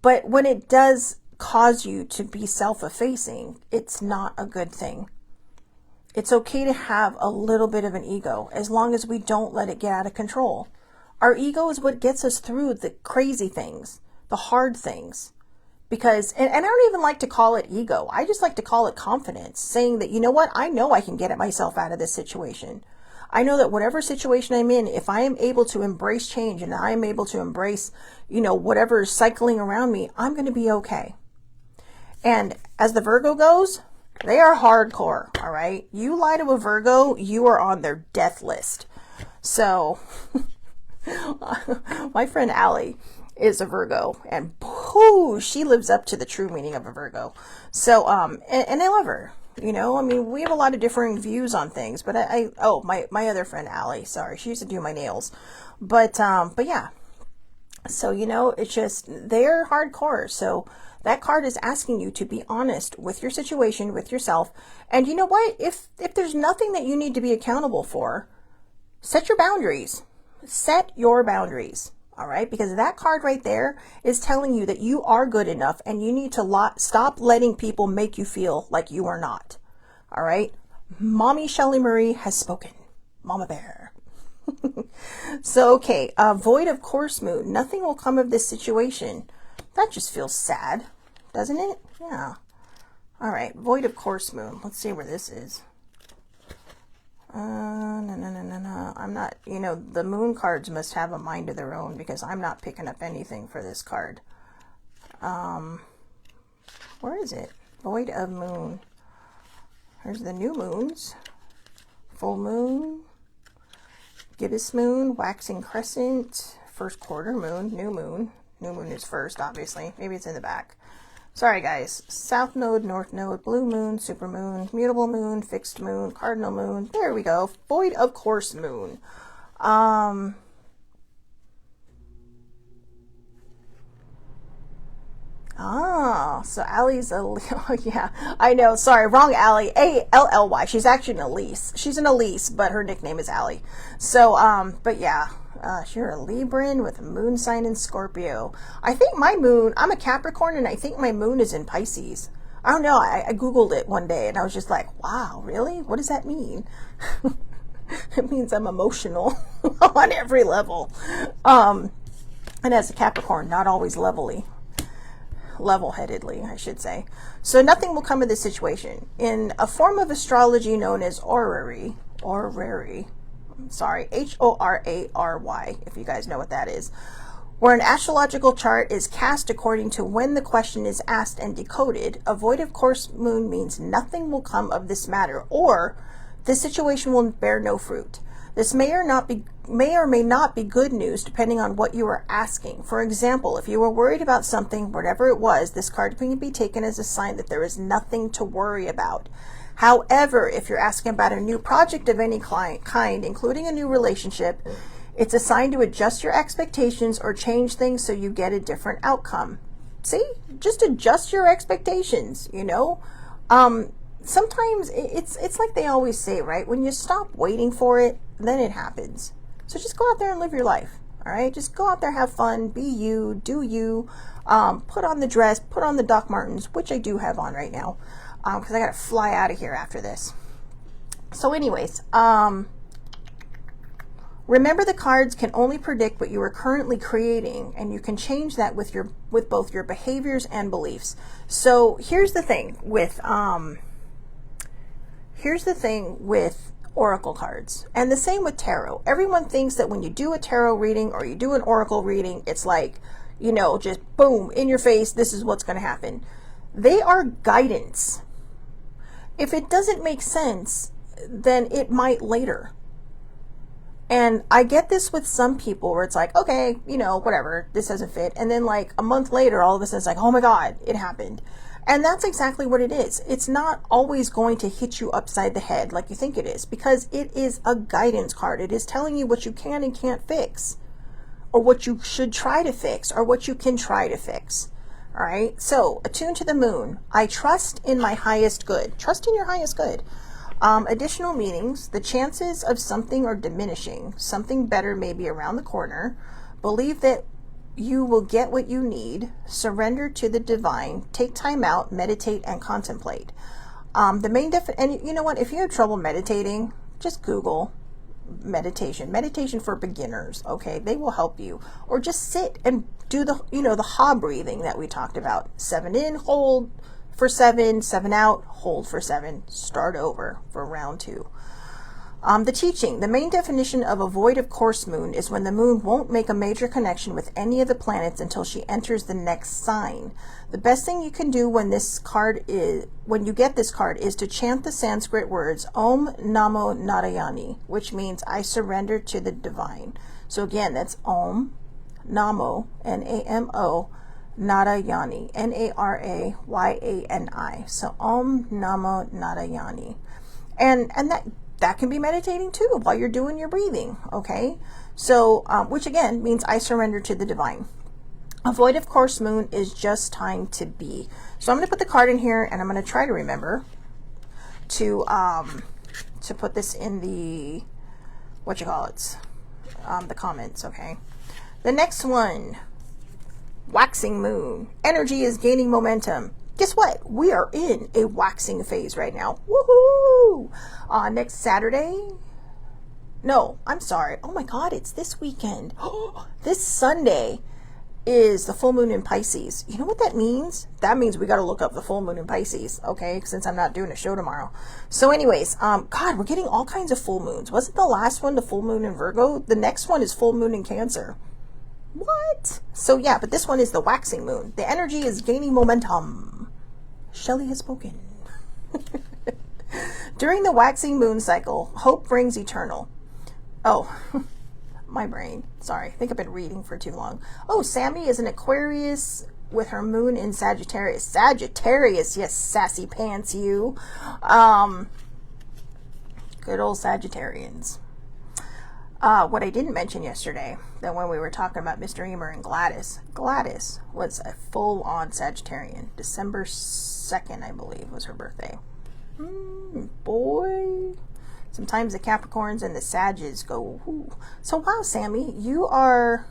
But when it does cause you to be self-effacing, it's not a good thing. It's okay to have a little bit of an ego as long as we don't let it get out of control. Our ego is what gets us through the crazy things, the hard things. Because, and I don't even like to call it ego. I just like to call it confidence, saying that, you know what, I know I can get myself out of this situation. I know that whatever situation I'm in, if I am able to embrace change and I am able to embrace, whatever is cycling around me, I'm going to be okay. And as the Virgo goes, they are hardcore, all right? You lie to a Virgo, you are on their death list. So, my friend Allie is a Virgo, and whoo, she lives up to the true meaning of a Virgo. So, and I love her. I mean, we have a lot of differing views on things, but my other friend Allie, sorry, she used to do my nails, but yeah. So, it's just, they're hardcore. So that card is asking you to be honest with your situation, with yourself. And you know what? If there's nothing that you need to be accountable for, set your boundaries. Set your boundaries. All right, because that card right there is telling you that you are good enough and you need to stop letting people make you feel like you are not. All right, Mommy Shelley Marie has spoken. Mama Bear. So, okay, void of course moon. Nothing will come of this situation. That just feels sad, doesn't it? Yeah. All right, void of course moon. Let's see where this is. No. I'm not, the moon cards must have a mind of their own because I'm not picking up anything for this card. Where is it? Void of moon. Here's the new moons. Full moon, gibbous moon, waxing crescent, first quarter moon, new moon. New moon is first, obviously. Maybe it's in the back. Sorry, guys. South node, north node, blue moon, super moon, mutable moon, fixed moon, cardinal moon. There we go. Void of course moon. So Allie's a, yeah, I know. Sorry, wrong Allie. Ally. She's actually an Elise. She's an Elise, but her nickname is Allie. So, but yeah. You're a Libran with a moon sign in Scorpio. I think my moon, I'm a Capricorn, and I think my moon is in Pisces. I don't know. I Googled it one day, and I was just like, wow, really? What does that mean? It means I'm emotional on every level. And as a Capricorn, not always level-headedly, I should say. So nothing will come of this situation. In a form of astrology known as horary, sorry, Horary, if you guys know what that is, where an astrological chart is cast according to when the question is asked and decoded, a void of course moon means nothing will come of this matter, or this situation will bear no fruit. This may or may not be good news depending on what you are asking. For example, if you were worried about something, whatever it was, this card can be taken as a sign that there is nothing to worry about. However, if you're asking about a new project of any kind, including a new relationship, it's a sign to adjust your expectations or change things so you get a different outcome. See? Just adjust your expectations, Sometimes it's like they always say, right? When you stop waiting for it, then it happens. So just go out there and live your life, all right? Just go out there, have fun, be you, do you, put on the dress, put on the Doc Martens, which I do have on right now. Because I got to fly out of here after this. So anyways, remember the cards can only predict what you are currently creating, and you can change that with both your behaviors and beliefs. So here's the thing with oracle cards, and the same with tarot. Everyone thinks that when you do a tarot reading or you do an oracle reading, it's like, just boom, in your face, this is what's going to happen. They are guidance. If it doesn't make sense, then it might later. And I get this with some people where it's like, okay, whatever, this doesn't fit. And then like a month later, all of a sudden it's like, oh my God, it happened. And that's exactly what it is. It's not always going to hit you upside the head like you think it is, because it is a guidance card. It is telling you what you can and can't fix, or what you should try to fix, or what you can try to fix. All right, so attune to the moon. I trust in my highest good. Trust in your highest good. Additional meanings. The chances of something are diminishing. Something better may be around the corner. Believe that you will get what you need. Surrender to the divine. Take time out, meditate, and contemplate. The main and you know what? If you have trouble meditating, just Google meditation for beginners. Okay, they will help you. Or just sit and do the, the ha breathing that we talked about. 7 in, hold for 7, 7 out, hold for 7, start over for round 2. The teaching. The main definition of a void of course moon is when the moon won't make a major connection with any of the planets until she enters the next sign. The best thing you can do when you get this card is to chant the Sanskrit words Om Namo Narayani, which means I surrender to the divine. So again, that's Om Namo, N-A-M-O, Narayani, N-A-R-A-Y-A-N-I. So Om Namo Narayani. And that can be meditating too while you're doing your breathing, okay? So, which again means I surrender to the divine. A void of course moon is just time to be. So I'm going to put the card in here, and I'm going to try to remember to put this in the, the comments, okay? The next one, waxing moon. Energy is gaining momentum. Guess what? We are in a waxing phase right now. Woohoo! Next Saturday. No, I'm sorry. Oh my God, it's this weekend. This Sunday is the full moon in Pisces. You know what that means? That means we got to look up the full moon in Pisces, okay? Since I'm not doing a show tomorrow. So anyways, God, we're getting all kinds of full moons. Wasn't the last one the full moon in Virgo? The next one is full moon in Cancer. What? So yeah, but this one is the waxing moon. The energy is gaining momentum. Shelley has spoken. During the waxing moon cycle, hope brings eternal. Oh, my brain. Sorry, I think I've been reading for too long. Oh, Sammy is an Aquarius with her moon in Sagittarius. Sagittarius, yes, sassy pants, you. Good old Sagittarians. What I didn't mention yesterday, that when we were talking about Mr. Emer and Gladys was a full-on Sagittarian. December 2nd, I believe, was her birthday. Boy. Sometimes the Capricorns and the Sages go, ooh. So wow, Sammy, you are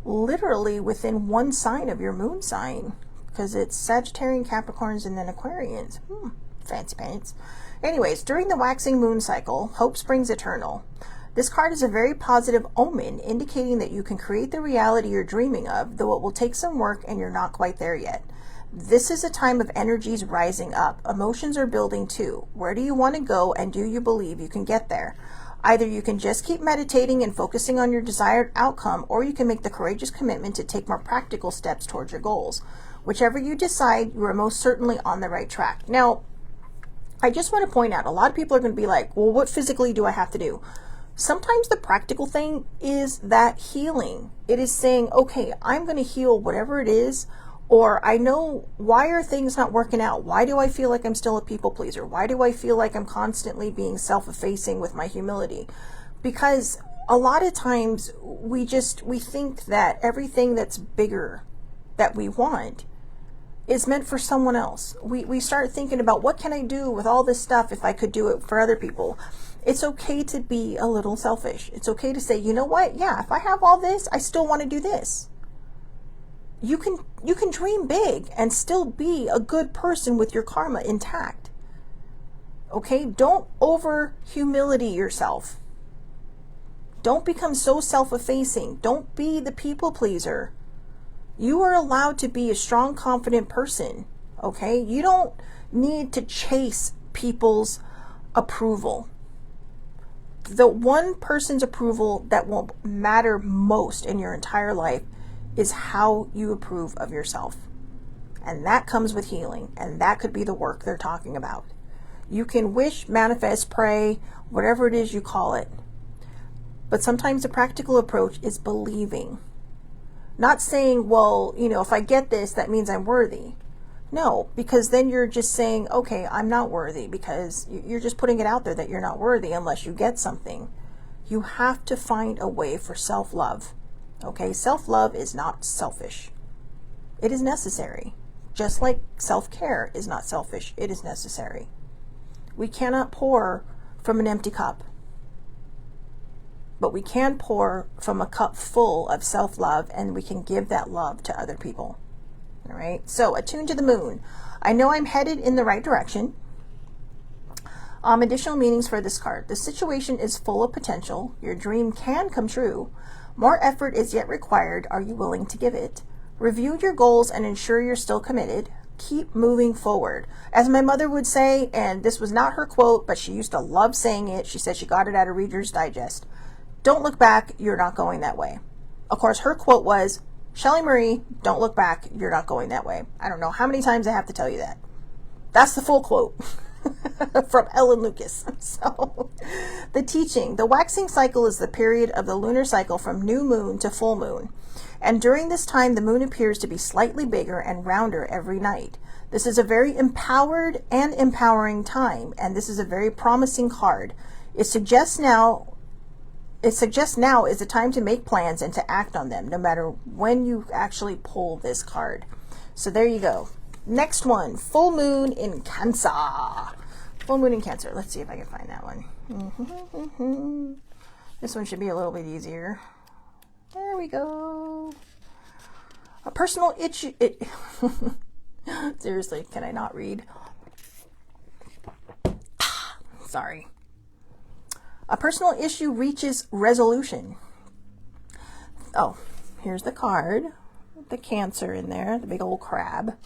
literally within one sign of your moon sign, because it's Sagittarian, Capricorns, and then Aquarians. Fancy pants. Anyways, during the waxing moon cycle, hope springs eternal. This card is a very positive omen, indicating that you can create the reality you're dreaming of, though it will take some work and you're not quite there yet. This is a time of energies rising up. Emotions are building too. Where do you want to go, and do you believe you can get there? Either you can just keep meditating and focusing on your desired outcome, or you can make the courageous commitment to take more practical steps towards your goals. Whichever you decide, you are most certainly on the right track. Now, I just want to point out, a lot of people are going to be like, well, what physically do I have to do? Sometimes the practical thing is that healing. It is saying, okay, I'm going to heal whatever it is, or I know, why are things not working out? Why do I feel like I'm still a people pleaser? Why do I feel like I'm constantly being self-effacing with my humility? Because a lot of times we think that everything that's bigger that we want is meant for someone else. We start thinking about, what can I do with all this stuff if I could do it for other people? It's okay to be a little selfish. It's okay to say, you know what? Yeah, if I have all this, I still want to do this. You can dream big and still be a good person with your karma intact. Okay? Don't over humility yourself. Don't become so self-effacing. Don't be the people pleaser. You are allowed to be a strong, confident person. Okay? You don't need to chase people's approval. The one person's approval that will matter most in your entire life is how you approve of yourself. And that comes with healing. And that could be the work they're talking about. You can wish, manifest, pray, whatever it is you call it. But sometimes the practical approach is believing. Not saying, well, if I get this, that means I'm worthy. No, because then you're just saying, okay, I'm not worthy, because you're just putting it out there that you're not worthy unless you get something. You have to find a way for self-love. Okay, self-love is not selfish. It is necessary. Just like self-care is not selfish, it is necessary. We cannot pour from an empty cup. But we can pour from a cup full of self-love, and we can give that love to other people. All right, so attuned to the moon. I know I'm headed in the right direction. Additional meanings for this card. The situation is full of potential. Your dream can come true. More effort is yet required. Are you willing to give it? Review your goals and ensure you're still committed. Keep moving forward. As my mother would say, and this was not her quote, but she used to love saying it. She said she got it out of Reader's Digest. Don't look back. You're not going that way. Of course, her quote was, Shelley Marie, don't look back. You're not going that way. I don't know how many times I have to tell you that. That's the full quote from Ellen Lucas. So, the teaching. The waxing cycle is the period of the lunar cycle from new moon to full moon. And during this time, the moon appears to be slightly bigger and rounder every night. This is a very empowered and empowering time, and this is a very promising card. It suggests now is the time to make plans and to act on them, no matter when you actually pull this card. So there you go. Next one, full moon in Cancer. Full moon in Cancer. Let's see if I can find that one. This one should be a little bit easier. There we go. A personal issue. Seriously, can I not read? Sorry. A personal issue reaches resolution. Oh, here's the card. The Cancer in there, the big old crab.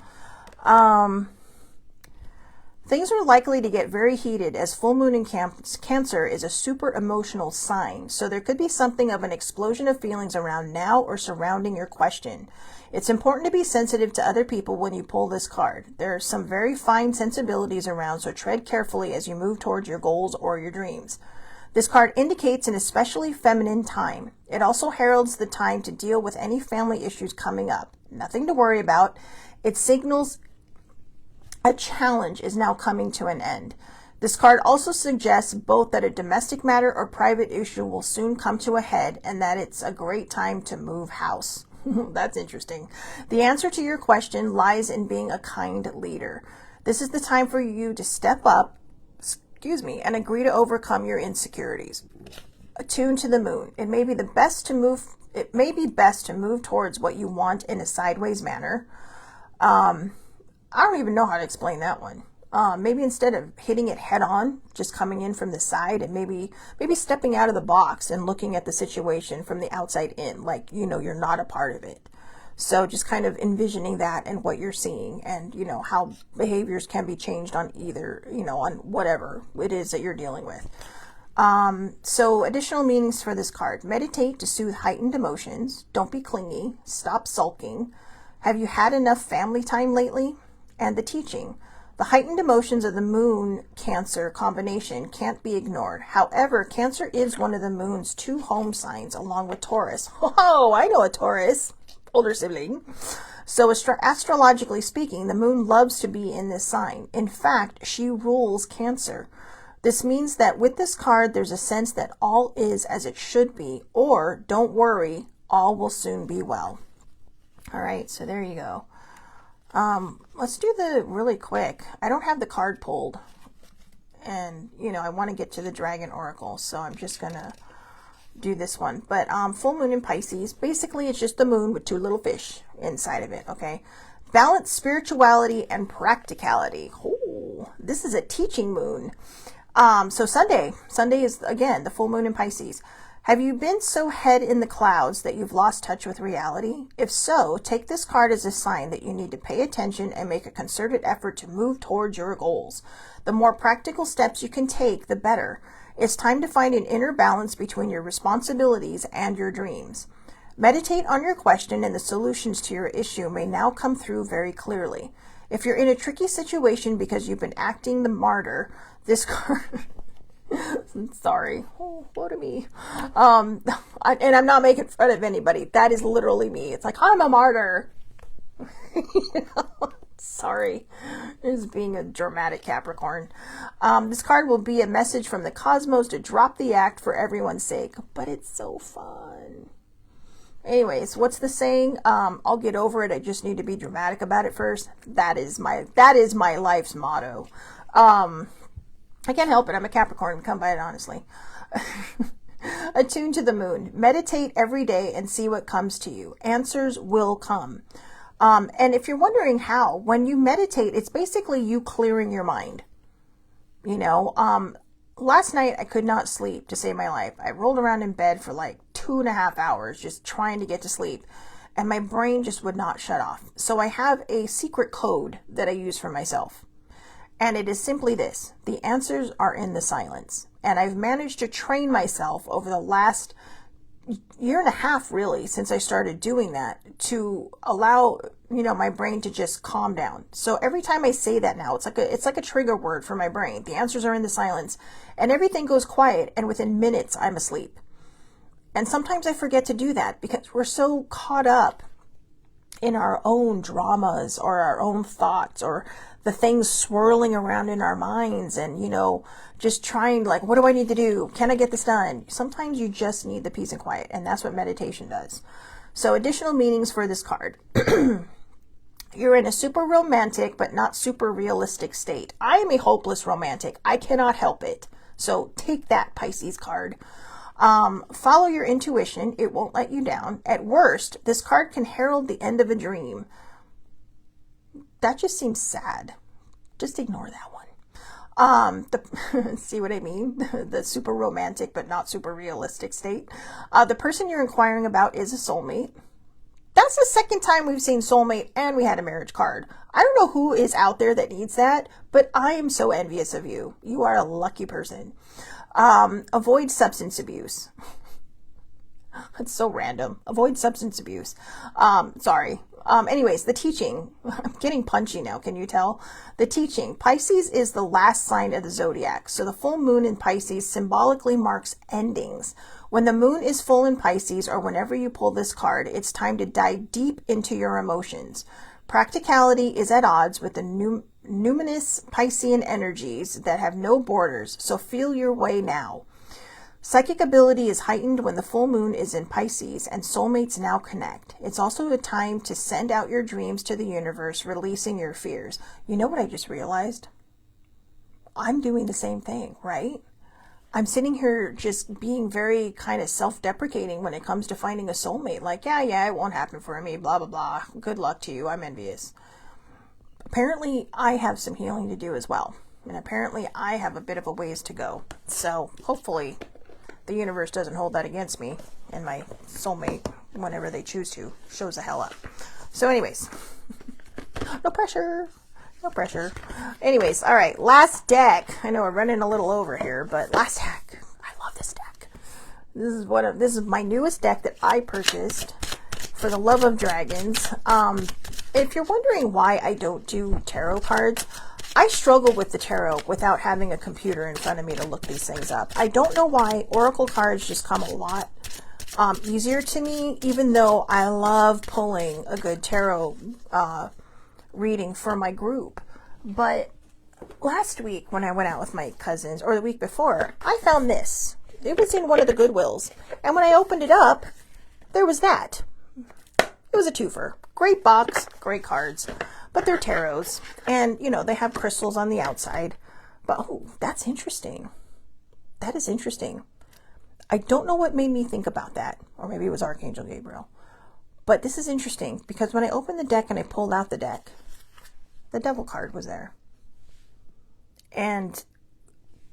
Things are likely to get very heated as full moon in Cancer is a super emotional sign. So there could be something of an explosion of feelings around now or surrounding your question. It's important to be sensitive to other people when you pull this card. There are some very fine sensibilities around, so tread carefully as you move towards your goals or your dreams. This card indicates an especially feminine time. It also heralds the time to deal with any family issues coming up. Nothing to worry about. It signals a challenge is now coming to an end. This card also suggests both that a domestic matter or private issue will soon come to a head and that it's a great time to move house. That's interesting. The answer to your question lies in being a kind leader. This is the time for you to step up, and agree to overcome your insecurities. Attune to the moon. It may be best to move towards what you want in a sideways manner. I don't even know how to explain that one. Maybe instead of hitting it head on, just coming in from the side and maybe stepping out of the box and looking at the situation from the outside in, like, you're not a part of it. So just kind of envisioning that and what you're seeing and, how behaviors can be changed on either, on whatever it is that you're dealing with. So additional meanings for this card. Meditate to soothe heightened emotions. Don't be clingy. Stop sulking. Have you had enough family time lately? And the teaching. The heightened emotions of the moon Cancer combination can't be ignored. However, Cancer is one of the moon's 2 home signs along with Taurus. Oh, I know a Taurus. Older sibling. So astrologically speaking, the moon loves to be in this sign. In fact, she rules Cancer. This means that with this card, there's a sense that all is as it should be, or don't worry, all will soon be well. All right, so there you go. Let's do the really quick. I don't have the card pulled, and I want to get to the Dragon Oracle, so I'm just gonna do this one. But full moon in Pisces, basically it's just the moon with 2 little fish inside of it. Okay, balance spirituality and practicality. Oh, this is a teaching moon. So Sunday is again the full moon in Pisces. Have you been so head in the clouds that you've lost touch with reality? If so, take this card as a sign that you need to pay attention and make a concerted effort to move towards your goals. The more practical steps you can take, the better. It's time to find an inner balance between your responsibilities and your dreams. Meditate on your question and the solutions to your issue may now come through very clearly. If you're in a tricky situation because you've been acting the martyr, this card... Sorry. Oh, woe to me. And I'm not making fun of anybody. That is literally me. It's like, I'm a martyr. Sorry. Just being a dramatic Capricorn. This card will be a message from the cosmos to drop the act for everyone's sake. But it's so fun. Anyways, what's the saying? I'll get over it. I just need to be dramatic about it first. That is my life's motto. I can't help it. I'm a Capricorn. Come by it honestly. Attune to the moon. Meditate every day and see what comes to you. Answers will come. And if you're wondering how, when you meditate, it's basically you clearing your mind. You know, last night I could not sleep to save my life. I rolled around in bed for like 2.5 hours just trying to get to sleep, and my brain just would not shut off. So I have a secret code that I use for myself. And it is simply this: the answers are in the silence. And I've managed to train myself over the last year and a half, really, since I started doing that, to allow, my brain to just calm down. So every time I say that now, it's like a trigger word for my brain. The answers are in the silence, and everything goes quiet, and within minutes I'm asleep. And sometimes I forget to do that because we're so caught up in our own dramas or our own thoughts or the things swirling around in our minds, and just trying, like, what do I need to do? Can I get this done? Sometimes you just need the peace and quiet, and that's what meditation does. So additional meanings for this card. You're in a super romantic but not super realistic state. I am a hopeless romantic. I cannot help it. So take that, Pisces card. Follow your intuition. It won't let you down. At worst, this card can herald the end of a dream. That just seems sad. Just ignore that one. See what I mean? The super romantic but not super realistic state. The person you're inquiring about is a soulmate. That's the second time we've seen soulmate and we had a marriage card. I don't know who is out there that needs that, but I am so envious of you. You are a lucky person. Avoid substance abuse. It's so random. Avoid substance abuse. Sorry. Anyways, the teaching. I'm getting punchy now, can you tell? The teaching. Pisces is the last sign of the zodiac. So the full moon in Pisces symbolically marks endings. When the moon is full in Pisces, or whenever you pull this card, it's time to dive deep into your emotions. Practicality is at odds with the numinous Piscean energies that have no borders, so feel your way now. Psychic ability is heightened when the full moon is in Pisces, and soulmates now connect. It's also a time to send out your dreams to the universe, releasing your fears. You know what I just realized? I'm doing the same thing, right? I'm sitting here just being very kind of self-deprecating when it comes to finding a soulmate. Like, yeah, it won't happen for me, blah, blah, blah. Good luck to you. I'm envious. Apparently, I have some healing to do as well. And apparently, I have a bit of a ways to go. So, hopefully, the universe doesn't hold that against me and my soulmate, whenever they choose to, shows the hell up. So anyways, no pressure. Anyways, all right, last deck. I know we're running a little over here, but last deck. I love this deck. This is my newest deck that I purchased for the love of dragons. If you're wondering why I don't do tarot cards, I struggle with the tarot without having a computer in front of me to look these things up. I don't know why. Oracle cards just come a lot easier to me, even though I love pulling a good tarot reading for my group. But last week when I went out with my cousins, or the week before, I found this. It was in one of the Goodwills. And when I opened it up, there was that. It was a twofer. Great box, great cards. But they're tarots, and, they have crystals on the outside. But, oh, that's interesting. That is interesting. I don't know what made me think about that. Or maybe it was Archangel Gabriel. But this is interesting, because when I opened the deck and I pulled out the deck, the Devil card was there. And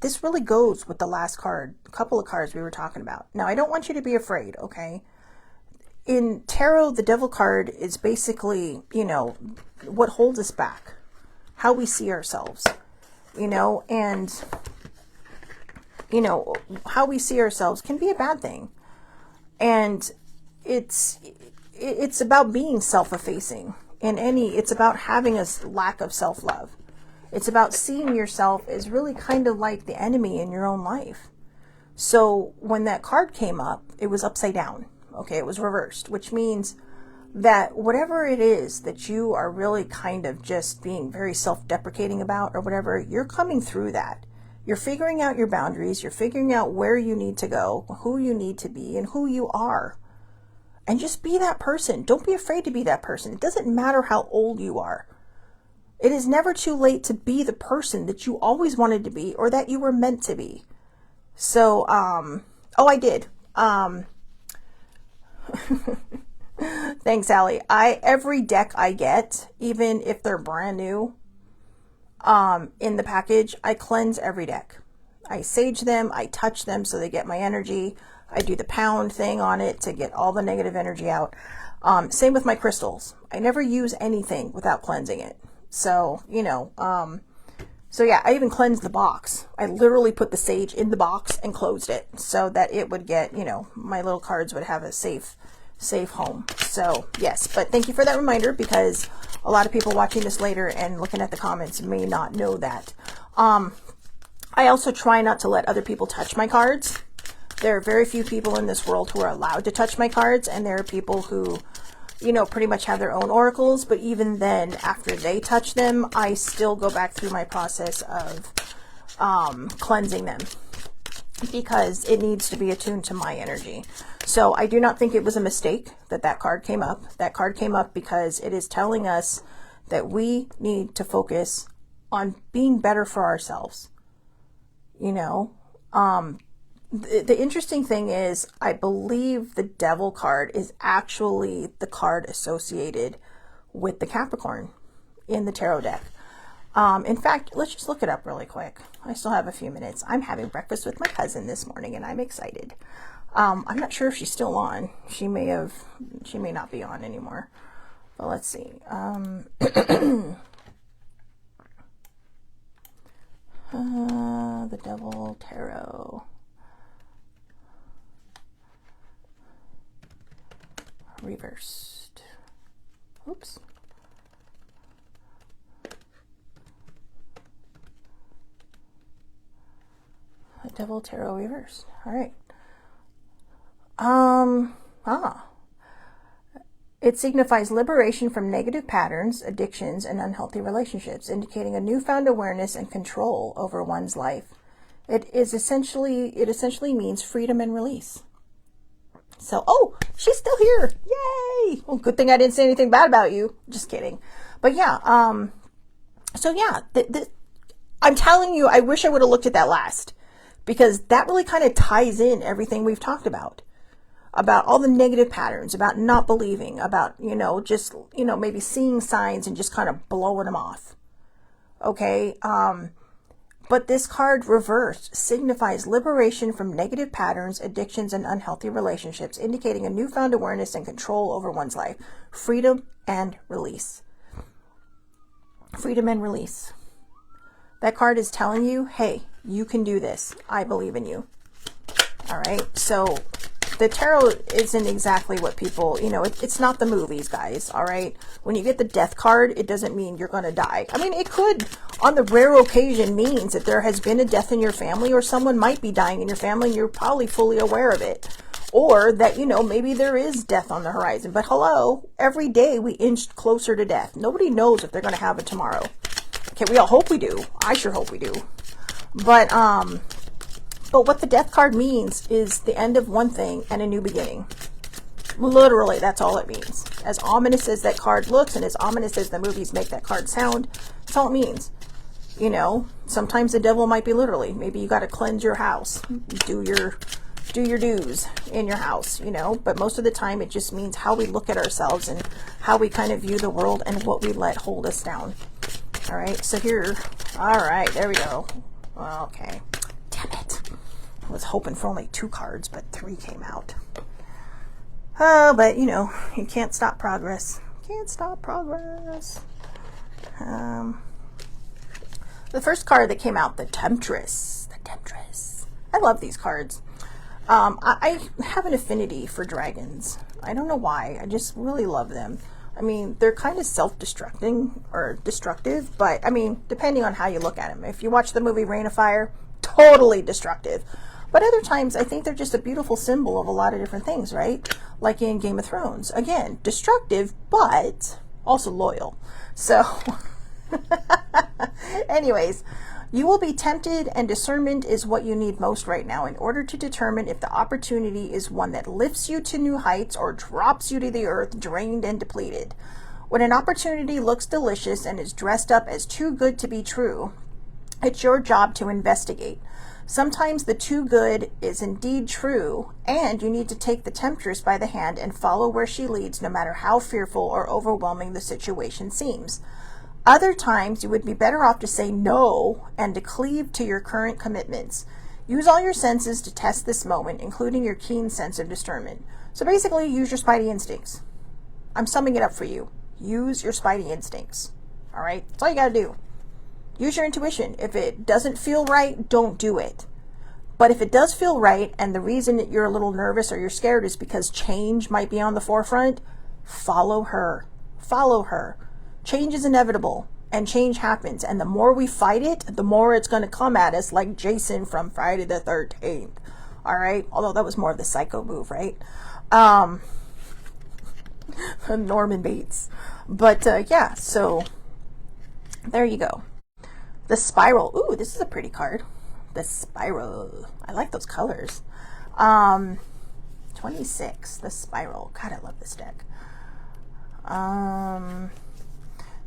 this really goes with the last card, a couple of cards we were talking about. Now, I don't want you to be afraid, okay? In tarot, the Devil card is basically, what holds us back, how we see ourselves, and, how we see ourselves can be a bad thing. And it's about being self-effacing it's about having a lack of self-love. It's about seeing yourself as really kind of like the enemy in your own life. So when that card came up, it was upside down. Okay, it was reversed, which means that whatever it is that you are really kind of just being very self-deprecating about or whatever, you're coming through that. You're figuring out your boundaries. You're figuring out where you need to go, who you need to be, and who you are. And just be that person. Don't be afraid to be that person. It doesn't matter how old you are. It is never too late to be the person that you always wanted to be or that you were meant to be. So, I did. Thanks, Allie. Every deck I get, even if they're brand new, in the package. I cleanse every deck. I sage them, I touch them so they get my energy. I do the pound thing on it to get all the negative energy out. Same with my crystals. I never use anything without cleansing it. So, you know, so yeah, I even cleansed the box. I literally put the sage in the box and closed it so that it would get, you know, my little cards would have a safe home. So yes, but thank you for that reminder, because a lot of people watching this later and looking at the comments may not know that. I also try not to let other people touch my cards. There are very few people in this world who are allowed to touch my cards, and there are people who, you know, pretty much have their own oracles, but even then, after they touch them, I still go back through my process of cleansing them, because it needs to be attuned to my energy. So I do not think it was a mistake that that card came up. That card came up because it is telling us that we need to focus on being better for ourselves. You know, the interesting thing is, I believe the Devil card is actually the card associated with the Capricorn in the tarot deck. In fact, let's just look it up really quick. I still have a few minutes. I'm having breakfast with my cousin this morning and I'm excited. I'm not sure if she's still on. She may not be on anymore. But let's see. The Devil Tarot. Reversed. Oops. The Devil Tarot reversed. All right. It signifies liberation from negative patterns, addictions, and unhealthy relationships, indicating a newfound awareness and control over one's life. It essentially means freedom and release. So, oh, she's still here. Yay! Well, good thing I didn't say anything bad about you. Just kidding. But yeah, so yeah, I'm telling you, I wish I would have looked at that last, because that really kind of ties in everything we've talked about all the negative patterns, about not believing, about, you know, just, you know, maybe seeing signs and just kind of blowing them off. Okay. But this card reversed signifies liberation from negative patterns, addictions, and unhealthy relationships, indicating a newfound awareness and control over one's life. Freedom and release. Freedom and release. That card is telling you, hey, you can do this. I believe in you. All right. So the tarot isn't exactly what people, you know, it's not the movies, guys. All right. When you get the death card, it doesn't mean you're going to die. I mean, it could, on the rare occasion, means that there has been a death in your family, or someone might be dying in your family and you're probably fully aware of it. Or that, you know, maybe there is death on the horizon. But hello, every day we inch closer to death. Nobody knows if they're going to have it tomorrow. Okay, we all hope we do. I sure hope we do. But what the death card means is the end of one thing and a new beginning. Literally, that's all it means. As ominous as that card looks, and as ominous as the movies make that card sound, that's all it means. You know, sometimes the devil might be literally. Maybe you got to cleanse your house, do your dues in your house, you know. But most of the time, it just means how we look at ourselves and how we kind of view the world and what we let hold us down. All right, so here, all right, there we go. Okay, damn it. I was hoping for only 2 cards, but 3 came out. Oh, but you know, you can't stop progress. Can't stop progress. The first card that came out, the Temptress. The Temptress. I love these cards. I have an affinity for dragons. I don't know why. I just really love them. I mean, they're kind of self-destructing or destructive, but I mean, depending on how you look at them. If you watch the movie Reign of Fire, totally destructive. But other times, I think they're just a beautiful symbol of a lot of different things, right? Like in Game of Thrones. Again, destructive, but also loyal. So, anyways, you will be tempted, and discernment is what you need most right now in order to determine if the opportunity is one that lifts you to new heights or drops you to the earth drained and depleted. When an opportunity looks delicious and is dressed up as too good to be true, it's your job to investigate. Sometimes the too good is indeed true, and you need to take the temptress by the hand and follow where she leads, no matter how fearful or overwhelming the situation seems. Other times, you would be better off to say no and to cleave to your current commitments. Use all your senses to test this moment, including your keen sense of discernment. So basically, use your spidey instincts. I'm summing it up for you. Use your spidey instincts. All right? That's all you got to do. Use your intuition. If it doesn't feel right, don't do it. But if it does feel right, and the reason that you're a little nervous or you're scared is because change might be on the forefront, follow her. Follow her. Change is inevitable, and change happens. And the more we fight it, the more it's going to come at us, like Jason from Friday the 13th. All right? Although that was more of the psycho move, right? Norman Bates. But yeah, so there you go. The Spiral. Ooh, this is a pretty card. The Spiral. I like those colors. 26. The Spiral. God, I love this deck.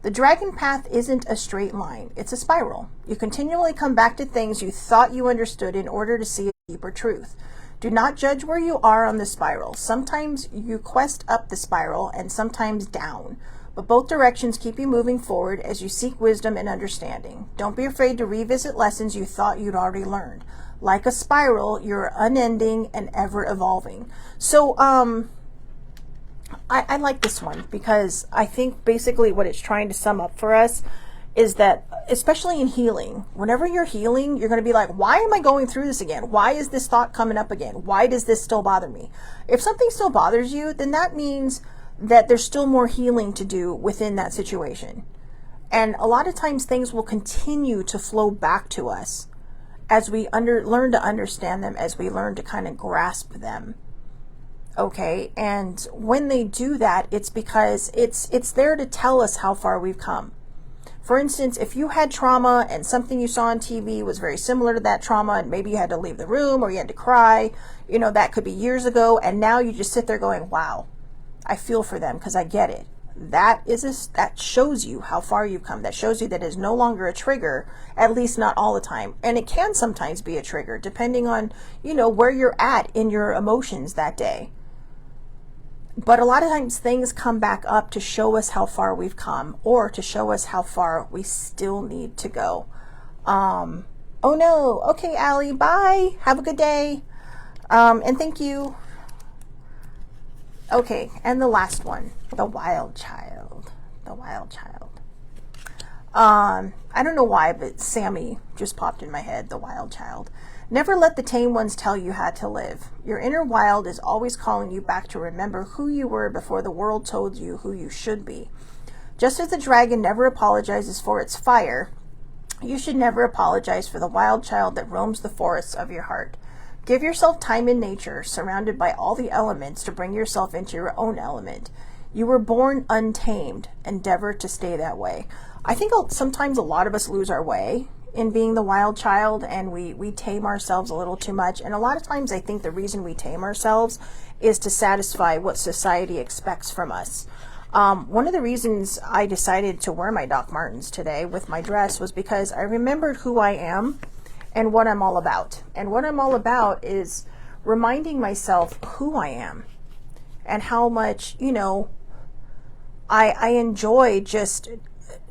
The dragon path isn't a straight line. It's a spiral. You continually come back to things you thought you understood in order to see a deeper truth. Do not judge where you are on the spiral. Sometimes you quest up the spiral and sometimes down. But both directions keep you moving forward as you seek wisdom and understanding. Don't be afraid to revisit lessons you thought you'd already learned. Like a spiral, you're unending and ever evolving. So, I like this one because I think basically what it's trying to sum up for us is that, especially in healing, whenever you're healing, you're going to be like, why am I going through this again? Why is this thought coming up again? Why does this still bother me? If something still bothers you, then that means that there's still more healing to do within that situation. And a lot of times things will continue to flow back to us as we learn to understand them, as we learn to kind of grasp them. Okay, and when they do that, it's because it's there to tell us how far we've come. For instance, if you had trauma and something you saw on TV was very similar to that trauma, and maybe you had to leave the room or you had to cry, you know, that could be years ago, and now you just sit there going, wow, I feel for them because I get it. That shows you how far you've come. That shows you that it's no longer a trigger, at least not all the time. And it can sometimes be a trigger, depending on, you know, where you're at in your emotions that day. But a lot of times things come back up to show us how far we've come, or to show us how far we still need to go. Oh no. Okay, Allie, bye. Have a good day. And thank you. Okay, and the last one, the Wild Child. The Wild Child. I don't know why, but Sammy just popped in my head, the Wild Child. Never let the tame ones tell you how to live. Your inner wild is always calling you back to remember who you were before the world told you who you should be. Just as the dragon never apologizes for its fire, you should never apologize for the wild child that roams the forests of your heart. Give yourself time in nature, surrounded by all the elements, to bring yourself into your own element. You were born untamed. Endeavor to stay that way. I think sometimes a lot of us lose our way in being the wild child, and we tame ourselves a little too much. And a lot of times I think the reason we tame ourselves is to satisfy what society expects from us. One of the reasons I decided to wear my Doc Martens today with my dress was because I remembered who I am and what I'm all about. And what I'm all about is reminding myself who I am and how much, you know, I enjoy just,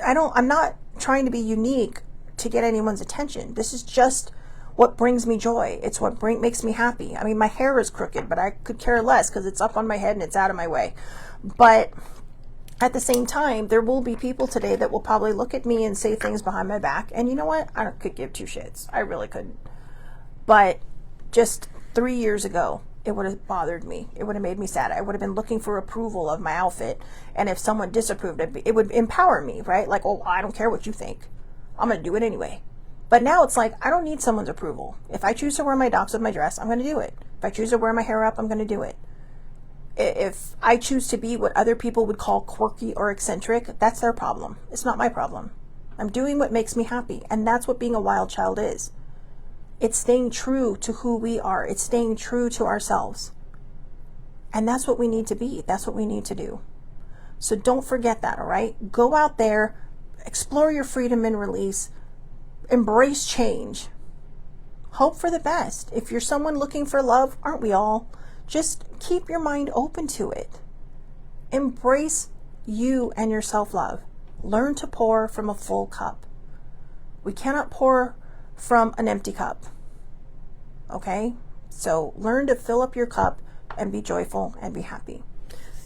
I'm not trying to be unique to get anyone's attention. This is just what brings me joy. It's what makes me happy. I mean, my hair is crooked, but I could care less because it's up on my head and it's out of my way. But at the same time, there will be people today that will probably look at me and say things behind my back. And you know what? I could give two shits. I really couldn't. But just 3 years ago, it would have bothered me. It would have made me sad. I would have been looking for approval of my outfit. And if someone disapproved, it would empower me, right? Like, oh, I don't care what you think. I'm going to do it anyway. But now it's like, I don't need someone's approval. If I choose to wear my docs with my dress, I'm going to do it. If I choose to wear my hair up, I'm going to do it. If I choose to be what other people would call quirky or eccentric, that's their problem. It's not my problem. I'm doing what makes me happy. And that's what being a wild child is. It's staying true to who we are. It's staying true to ourselves. And that's what we need to be. That's what we need to do. So don't forget that, all right? Go out there, explore your freedom and release, embrace change, hope for the best. If you're someone looking for love, aren't we all? Just keep your mind open to it. Embrace you and your self-love. Learn to pour from a full cup. We cannot pour from an empty cup. Okay? So learn to fill up your cup and be joyful and be happy.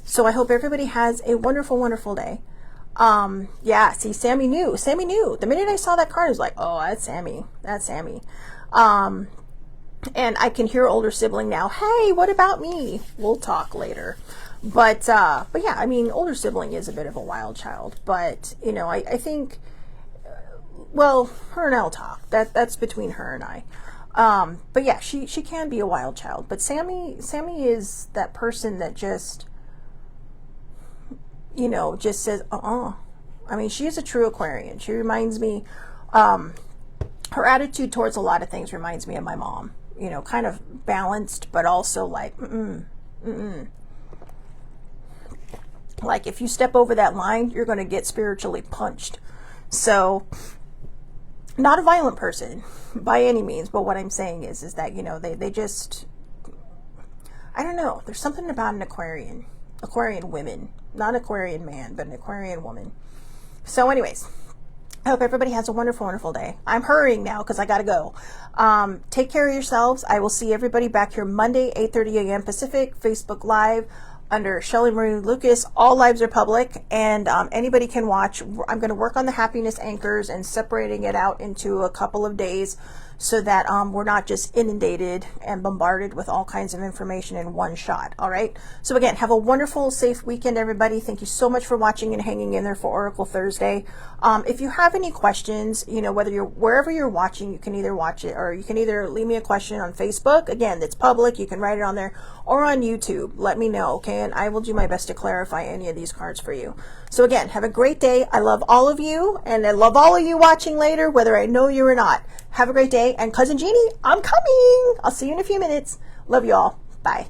So I hope everybody has a wonderful, wonderful day. Yeah, see, Sammy knew. Sammy knew. The minute I saw that card, I was like, oh, that's Sammy. That's Sammy. And I can hear older sibling now, hey, what about me? We'll talk later. But yeah, I mean, older sibling is a bit of a wild child. But, you know, I think, well, her and I'll talk. That's between her and I. But yeah, she can be a wild child. But Sammy is that person that just, you know, just says, I mean, she is a true Aquarian. She reminds me, her attitude towards a lot of things reminds me of my mom. You know, kind of balanced, but also like, like if you step over that line, you're going to get spiritually punched. So, not a violent person by any means, but what I'm saying is that, you know, they just, I don't know, there's something about an Aquarian women, not an Aquarian man, but an Aquarian woman. So anyways, I hope everybody has a wonderful, wonderful day. I'm hurrying now because I got to go. Take care of yourselves. I will see everybody back here Monday, 8:30 a.m. Pacific, Facebook Live under Shelley Marie Lucas. All lives are public, and anybody can watch. I'm going to work on the happiness anchors and separating it out into a couple of days so that we're not just inundated and bombarded with all kinds of information in one shot. All right. So again, have a wonderful, safe weekend, everybody. Thank you so much for watching and hanging in there for Oracle Thursday. If you have any questions, you know, wherever you're watching, you can either watch it or you can either leave me a question on Facebook. Again, that's public. You can write it on there, or on YouTube. Let me know. Okay. And I will do my best to clarify any of these cards for you. So again, have a great day. I love all of you, and I love all of you watching later, whether I know you or not. Have a great day. And Cousin Jeannie, I'm coming. I'll see you in a few minutes. Love you all. Bye.